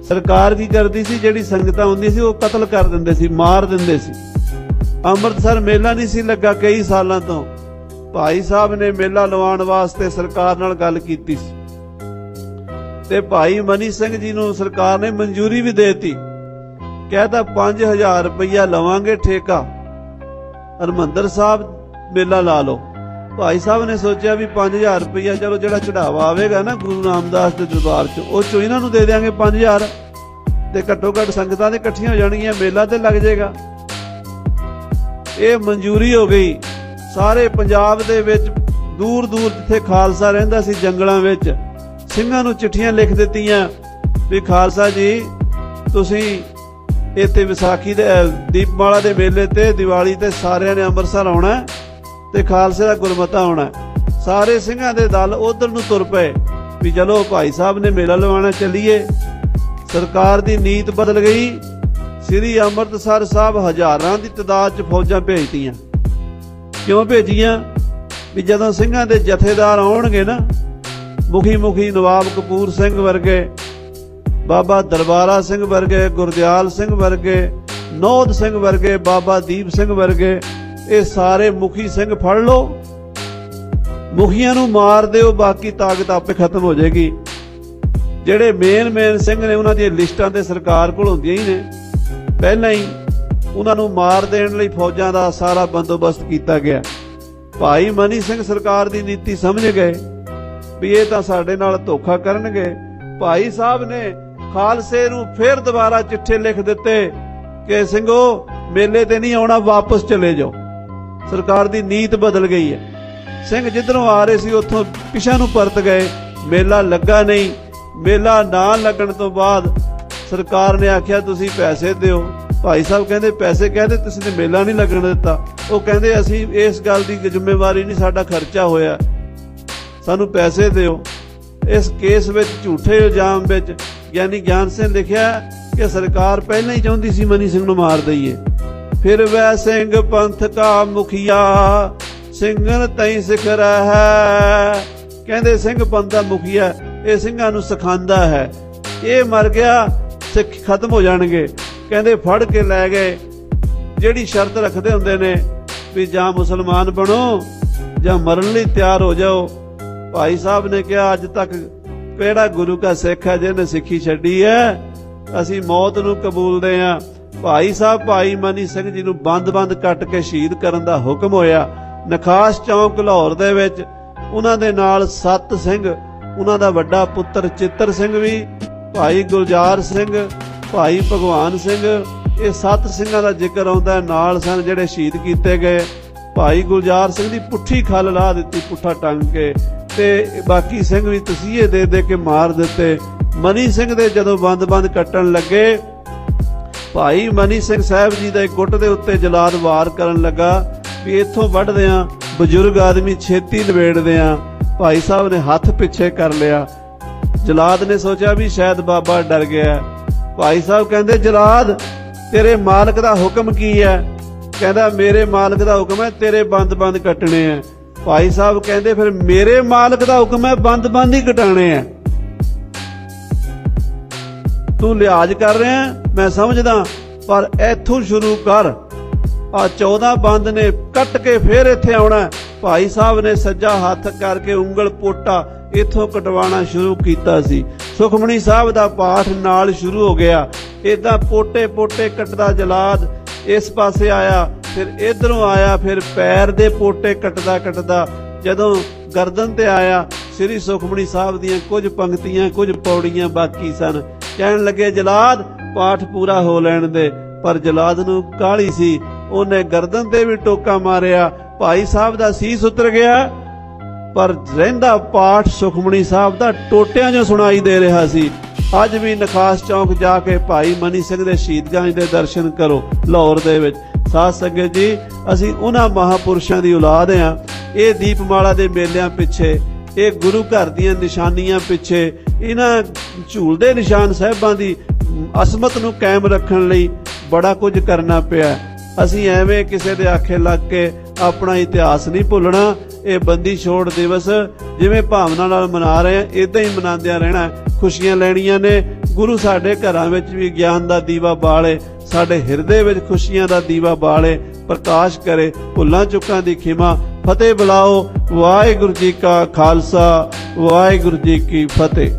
सरकार की करदी सी, जिहड़ी संगतां हुंदी सी वो कतल कर दिंदे सी, मार दिंदे सी। अमृतसर मेला नहीं सी लगा कई सालां तो। भाई साहब ने मेला लवाउण वास्ते सरकार नाल गल कीती सी ते भाई मनी सिंह जी नूं सरकार ने मंजूरी भी देती। कहता 5000 रुपया लवांगे ठेका, हरमंदर साहब मेला ला लो। भाई साहब ने सोचा भी 5000 रुपया चलो जिहड़ा चढ़ावा आवेगा ना गुरु रामदास के दरबार च वो चो इन्हां नूं दे देंगे 5000 ते घट्टो घट्ट संगतां ते इकट्ठियां हो जाणगीआं, मेला ते लग जाएगा। ये मंजूरी हो गई। सारे पंजाब दे विच दूर दूर जिथे खालसा रहिंदा सी जंगलां विच ਸਿੰਘਾਂ ਨੂੰ ਚਿੱਠੀਆਂ ਲਿਖ ਦਿੱਤੀਆਂ ਵੀ ਖਾਲਸਾ ਜੀ ਤੁਸੀਂ ਇੱਥੇ ਵਿਸਾਖੀ ਦੇ ਦੀਪਮਾਲਾ ਦੇ ਮੇਲੇ ਤੇ ਦੀਵਾਲੀ ਤੇ ਸਾਰਿਆਂ ਨੇ ਅੰਮ੍ਰਿਤਸਰ ਆਉਣਾ ਤੇ ਖਾਲਸੇ ਦਾ ਗੁਰਮਤਾ ਆਉਣਾ। ਸਾਰੇ ਸਿੰਘਾਂ ਦੇ ਦਲ ਉਧਰ ਨੂੰ ਤੁਰ ਪਏ ਵੀ ਚਲੋ ਭਾਈ ਸਾਹਿਬ ਨੇ ਮੇਲਾ ਲਵਾਉਣਾ, ਚੱਲੀਏ। ਸਰਕਾਰ ਦੀ ਨੀਤ ਬਦਲ ਗਈ। ਸ੍ਰੀ ਅੰਮ੍ਰਿਤਸਰ ਸਾਹਿਬ ਹਜ਼ਾਰਾਂ ਦੀ ਤਾਦਾਦ 'ਚ ਫੌਜਾਂ ਭੇਜਤੀਆਂ। ਕਿਉਂ ਭੇਜੀਆਂ? ਵੀ ਜਦੋਂ ਸਿੰਘਾਂ ਦੇ ਜਥੇਦਾਰ ਆਉਣਗੇ ਨਾ, ਮੁਖੀ ਨਵਾਬ ਕਪੂਰ ਸਿੰਘ ਵਰਗੇ, ਬਾਬਾ ਦਰਬਾਰਾ ਸਿੰਘ ਵਰਗੇ, ਗੁਰਦਿਆਲ ਸਿੰਘ ਵਰਗੇ, ਨੌਧ ਸਿੰਘ ਵਰਗੇ, ਬਾਬਾ ਦੀਪ ਸਿੰਘ ਵਰਗੇ, ਇਹ ਸਾਰੇ ਮੁਖੀ ਸਿੰਘ ਫੜ ਲਓ, ਮੁਖੀਆਂ ਨੂੰ ਮਾਰ ਦਿਓ, ਬਾਕੀ ਤਾਕਤ ਆਪੇ ਖਤਮ ਹੋ ਜਾਏਗੀ। ਜਿਹੜੇ ਮੇਨ ਸਿੰਘ ਨੇ ਉਹਨਾਂ ਦੀਆਂ ਲਿਸਟਾਂ ਤੇ ਸਰਕਾਰ ਕੋਲ ਹੁੰਦੀਆਂ ਹੀ ਨੇ। ਪਹਿਲਾਂ ਹੀ ਉਹਨਾਂ ਨੂੰ ਮਾਰ ਦੇਣ ਲਈ ਫੌਜਾਂ ਦਾ ਸਾਰਾ ਬੰਦੋਬਸਤ ਕੀਤਾ ਗਿਆ। ਭਾਈ ਮਨੀ ਸਿੰਘ ਸਰਕਾਰ ਦੀ ਨੀਤੀ ਸਮਝ ਗਏ ਵੀ ਇਹ ਤਾਂ ਸਾਡੇ ਨਾਲ ਧੋਖਾ ਕਰਨਗੇ। ਭਾਈ ਸਾਹਿਬ ਨੇ ਖਾਲਸੇ ਨੂੰ ਫਿਰ ਦੁਬਾਰਾ ਚਿੱਠੇ ਲਿਖ ਦਿੱਤੇ ਕਿ ਸਿੰਘੋ ਮੇਲੇ ਤੇ ਨਹੀਂ ਆਉਣਾ, ਵਾਪਸ ਚਲੇ ਜਾਓ। ਸਰਕਾਰ ਦੀ ਨੀਤ ਬਦਲ ਗਈ ਹੈ। ਸਿੰਘ ਜਿੱਧਰੋਂ ਆ ਰਹੇ ਸੀ ਉੱਥੋਂ ਪਿਛਾਂ ਨੂੰ ਪਰਤ ਗਏ। ਮੇਲਾ ਲੱਗਾ ਨਹੀਂ। ਮੇਲਾ ਨਾ ਲੱਗਣ ਤੋਂ ਬਾਅਦ ਸਰਕਾਰ ਨੇ ਆਖਿਆ ਤੁਸੀਂ ਪੈਸੇ ਦਿਓ। ਭਾਈ ਸਾਹਿਬ ਕਹਿੰਦੇ ਪੈਸੇ ਕਹਿੰਦੇ ਤੁਸੀਂ ਤੇ ਮੇਲਾ ਨਹੀਂ ਲੱਗਣ ਦਿੱਤਾ। ਉਹ ਕਹਿੰਦੇ ਅਸੀਂ ਇਸ ਗੱਲ ਦੀ ਜ਼ਿੰਮੇਵਾਰੀ ਨਹੀਂ, ਸਾਡਾ ਖਰਚਾ ਹੋਇਆ, ਸਾਨੂੰ ਪੈਸੇ ਦਿਓ। ਇਸ ਕੇਸ ਵਿੱਚ ਝੂਠੇ ਇਲਜ਼ਾਮ ਵਿੱਚ ਗਿਆਨੀ ਗਿਆਨ ਸਿੰਘ ਲਿਖਿਆ ਕਿ ਸਰਕਾਰ ਪਹਿਲਾਂ ਹੀ ਚਾਹੁੰਦੀ ਸੀ ਮਨੀ ਸਿੰਘ ਨੂੰ ਮਾਰ ਦਈਏ। ਫਿਰ ਵੈ ਸਿੰਘ ਪੰਥ ਕਾ ਮੁਖੀਆ ਸਿੰਘਨ ਤਈ ਸਿਖ ਰਹਿ। ਕਹਿੰਦੇ ਸਿੰਘ ਪੰਥ ਦਾ ਮੁਖੀਆ ਇਹ ਸਿੰਘਾਂ ਨੂੰ ਸਿਖਾਉਂਦਾ ਹੈ, ਇਹ ਮਰ ਗਿਆ ਸਿੱਖ ਖਤਮ ਹੋ ਜਾਣਗੇ। ਕਹਿੰਦੇ ਫੜ ਕੇ ਲੈ ਗਏ। ਜਿਹੜੀ ਸ਼ਰਤ ਰੱਖਦੇ ਹੁੰਦੇ ਨੇ ਵੀ ਜਾਂ ਮੁਸਲਮਾਨ ਬਣੋ ਜਾਂ ਮਰਨ ਲਈ ਤਿਆਰ ਹੋ ਜਾਓ। ਭਾਈ ਸਾਹਿਬ ਨੇ ਕਿਹਾ ਅੱਜ ਤੱਕ ਕਿਹੜਾ ਗੁਰੂ ਕਾ ਸਿੱਖ ਹੈ ਜਿਹਨੇ ਸਿੱਖੀ ਛੱਡੀ ਹੈ? ਅਸੀਂ ਮੌਤ ਨੂੰ ਕਬੂਲਦੇ ਹਾਂ। ਭਾਈ ਸਾਹਿਬ ਭਾਈ ਮਨੀ ਸਿੰਘ ਜੀ ਨੂੰ ਬੰਦ ਕੱਟ ਕੇ ਸ਼ਹੀਦ ਕਰਨ ਦਾ ਹੁਕਮ ਹੋਇਆ। ਨਖਾਸ ਚੌਂਕ ਲਾਹੌਰ ਦੇ ਵਿੱਚ ਉਹਨਾਂ ਦੇ ਨਾਲ 7 ਸਿੰਘ, ਉਹਨਾਂ ਦਾ ਵੱਡਾ ਪੁੱਤਰ ਚਿੱਤਰ ਸਿੰਘ ਵੀ, ਭਾਈ ਗੁਲਜ਼ਾਰ ਸਿੰਘ, ਭਾਈ ਭਗਵਾਨ ਸਿੰਘ, ਇਹ 7 ਸਿੰਘਾਂ ਦਾ ਜ਼ਿਕਰ ਆਉਂਦਾ ਨਾਲ ਸਨ ਜਿਹੜੇ ਸ਼ਹੀਦ ਕੀਤੇ ਗਏ। ਭਾਈ ਗੁਲਜ਼ਾਰ ਸਿੰਘ ਦੀ ਪੁੱਠੀ ਖੱਲ ਲਾ ਦਿੱਤੀ, ਪੁੱਠਾ ਟੰਗ ਕੇ, ਤੇ ਬਾਕੀ ਸਿੰਘ ਵੀ ਤਸੀਹੇ ਦੇ ਕੇ ਮਾਰ ਦਿੱਤੇ। ਮਨੀ ਸਿੰਘ ਦੇ ਜਦੋਂ ਬੰਦ ਕੱਟਣ ਲੱਗੇ, ਭਾਈ ਮਨੀ ਸਿੰਘ ਸਾਹਿਬ ਜੀ ਦੇ ਗੁੱਟ ਦੇ ਉੱਤੇ ਜਲਾਦ ਵਾਰ ਕਰਨ ਲੱਗਾ ਵੀ ਇੱਥੋਂ ਵੱਢਦੇ ਆਂ, ਬਜ਼ੁਰਗ ਆਦਮੀ ਛੇਤੀ ਨਿਬੇੜਦੇ ਆਂ। ਭਾਈ ਸਾਹਿਬ ਨੇ ਹੱਥ ਪਿੱਛੇ ਕਰ ਲਿਆ। ਜਲਾਦ ਨੇ ਸੋਚਿਆ ਵੀ ਸ਼ਾਇਦ ਬਾਬਾ ਡਰ ਗਿਆ। ਭਾਈ ਸਾਹਿਬ ਕਹਿੰਦੇ ਜਲਾਦ ਤੇਰੇ ਮਾਲਕ ਦਾ ਹੁਕਮ ਕੀ ਹੈ? ਕਹਿੰਦਾ ਮੇਰੇ ਮਾਲਕ ਦਾ ਹੁਕਮ ਹੈ ਤੇਰੇ ਬੰਦ ਕੱਟਣੇ ਆ। ਭਾਈ ਸਾਹਿਬ ਕਹਿੰਦੇ ਫਿਰ ਮੇਰੇ ਮਾਲਕ ਦਾ ਹੁਕਮ ਹੈ ਬੰਦ ਹੀ ਕਟਾਣੇ ਆ। ਤੂੰ ਲਿਹਾਜ਼ ਕਰ ਰਿਹਾ ਮੈਂ ਸਮਝਦਾ, ਪਰ ਇੱਥੋਂ ਸ਼ੁਰੂ ਕਰ। ਆ 14 ਬੰਦ ਨੇ ਕੱਟ ਕੇ ਫੇਰ ਇੱਥੇ ਆਉਣਾ। ਭਾਈ ਸਾਹਿਬ ਨੇ ਸੱਜਾ ਹੱਥ ਕਰਕੇ ਉਂਗਲ ਪੋਟਾ ਇੱਥੋਂ ਕਟਵਾਉਣਾ ਸ਼ੁਰੂ ਕੀਤਾ ਸੀ। ਸੁਖਮਣੀ ਸਾਹਿਬ ਦਾ ਪਾਠ ਨਾਲ ਸ਼ੁਰੂ ਹੋ ਗਿਆ। ਇਦਾਂ ਪੋਟੇ ਪੋਟੇ ਕੱਟਦਾ ਜਲਾਦ ਇਸ ਪਾਸੇ ਆਇਆ, ਫਿਰ ਇਧਰੋਂ ਆਇਆ, ਫਿਰ ਪੈਰ ਦੇ ਪੋਟੇ ਕੱਟਦਾ ਕੱਟਦਾ ਜਦੋਂ ਗਰਦਨ ਤੇ ਆਇਆ, ਸ੍ਰੀ ਸੁਖਮਣੀ ਸਾਹਿਬ ਦੀਆਂ ਕੁਝ ਪੰਕਤੀਆਂ ਕੁਝ ਪੌੜੀਆਂ ਬਾਕੀ ਸਨ। ਕਹਿਣ ਲੱਗੇ ਜਲਾਦ ਪਾਠ ਪੂਰਾ ਹੋ ਲੈਣ ਦੇ, ਪਰ ਜਲਾਦ ਨੂੰ ਕਾਹਲੀ ਸੀ, ਉਹਨੇ ਗਰਦਨ ਤੇ ਵੀ ਟੋਕਾ ਮਾਰਿਆ। ਭਾਈ ਸਾਹਿਬ ਦਾ ਸੀਸ ਉਤਰ ਗਿਆ, ਪਰ ਰਹਿੰਦਾ ਪਾਠ ਸੁਖਮਣੀ ਸਾਹਿਬ ਦਾ ਟੋਟਿਆਂ 'ਚੋਂ ਸੁਣਾਈ ਦੇ ਰਿਹਾ ਸੀ। ਅੱਜ ਵੀ ਨਖਾਸ ਚੌਂਕ ਜਾ ਕੇ ਭਾਈ ਮਨੀ ਸਿੰਘ ਦੇ ਸ਼ਹੀਦਗੰਜ ਦੇ ਦਰਸ਼ਨ ਕਰੋ ਲਾਹੌਰ ਦੇ ਵਿੱਚ। ਸਾਧ ਸੰਗਤ ਜੀ, ਅਸੀਂ ਉਹਨਾਂ ਮਹਾਪੁਰਸ਼ਾਂ ਦੀ ਔਲਾਦ ਹਾਂ। ਇਹ ਦੀਪਮਾਲਾ ਦੇ ਮੇਲਿਆਂ ਪਿੱਛੇ, ਇਹ ਗੁਰੂ ਘਰ ਦੀਆਂ ਨਿਸ਼ਾਨੀਆਂ ਪਿੱਛੇ, ਇਹਨਾਂ ਝੂਲਦੇ ਨਿਸ਼ਾਨ ਸਾਹਿਬਾਂ ਦੀ ਅਸਮਤ ਨੂੰ ਕਾਇਮ ਰੱਖਣ ਲਈ ਬੜਾ ਕੁਝ ਕਰਨਾ ਪਿਆ। ਅਸੀਂ ਐਵੇਂ ਕਿਸੇ ਦੇ ਆਖੇ ਲੱਗ ਕੇ ਆਪਣਾ ਇਤਿਹਾਸ ਨਹੀਂ ਭੁੱਲਣਾ। ਇਹ ਬੰਦੀ ਛੋੜ ਦਿਵਸ ਜਿਵੇਂ ਭਾਵਨਾ ਨਾਲ ਮਨਾ ਰਹੇ ਆ, ਇਦਾਂ ਹੀ ਮਨਾਉਂਦਿਆਂ ਰਹਿਣਾ। ਖੁਸ਼ੀਆਂ ਲੈਣੀਆਂ ਨੇ। ਗੁਰੂ ਸਾਡੇ ਘਰਾਂ ਵਿੱਚ ਵੀ ਗਿਆਨ ਦਾ ਦੀਵਾ ਬਾਲੇ, ਸਾਡੇ ਹਿਰਦੇ ਵਿੱਚ ਖੁਸ਼ੀਆਂ ਦਾ ਦੀਵਾ ਬਾਲੇ, ਪ੍ਰਕਾਸ਼ ਕਰੇ। ਭੁੱਲਾਂ ਚੁੱਕਾਂ ਦੀ ਖਿਮਾ। ਫਤਿਹ ਬੁਲਾਓ। ਵਾਹਿਗੁਰੂ ਜੀ ਕਾ ਖਾਲਸਾ, ਵਾਹਿਗੁਰੂ ਜੀ ਕੀ ਫਤਿਹ।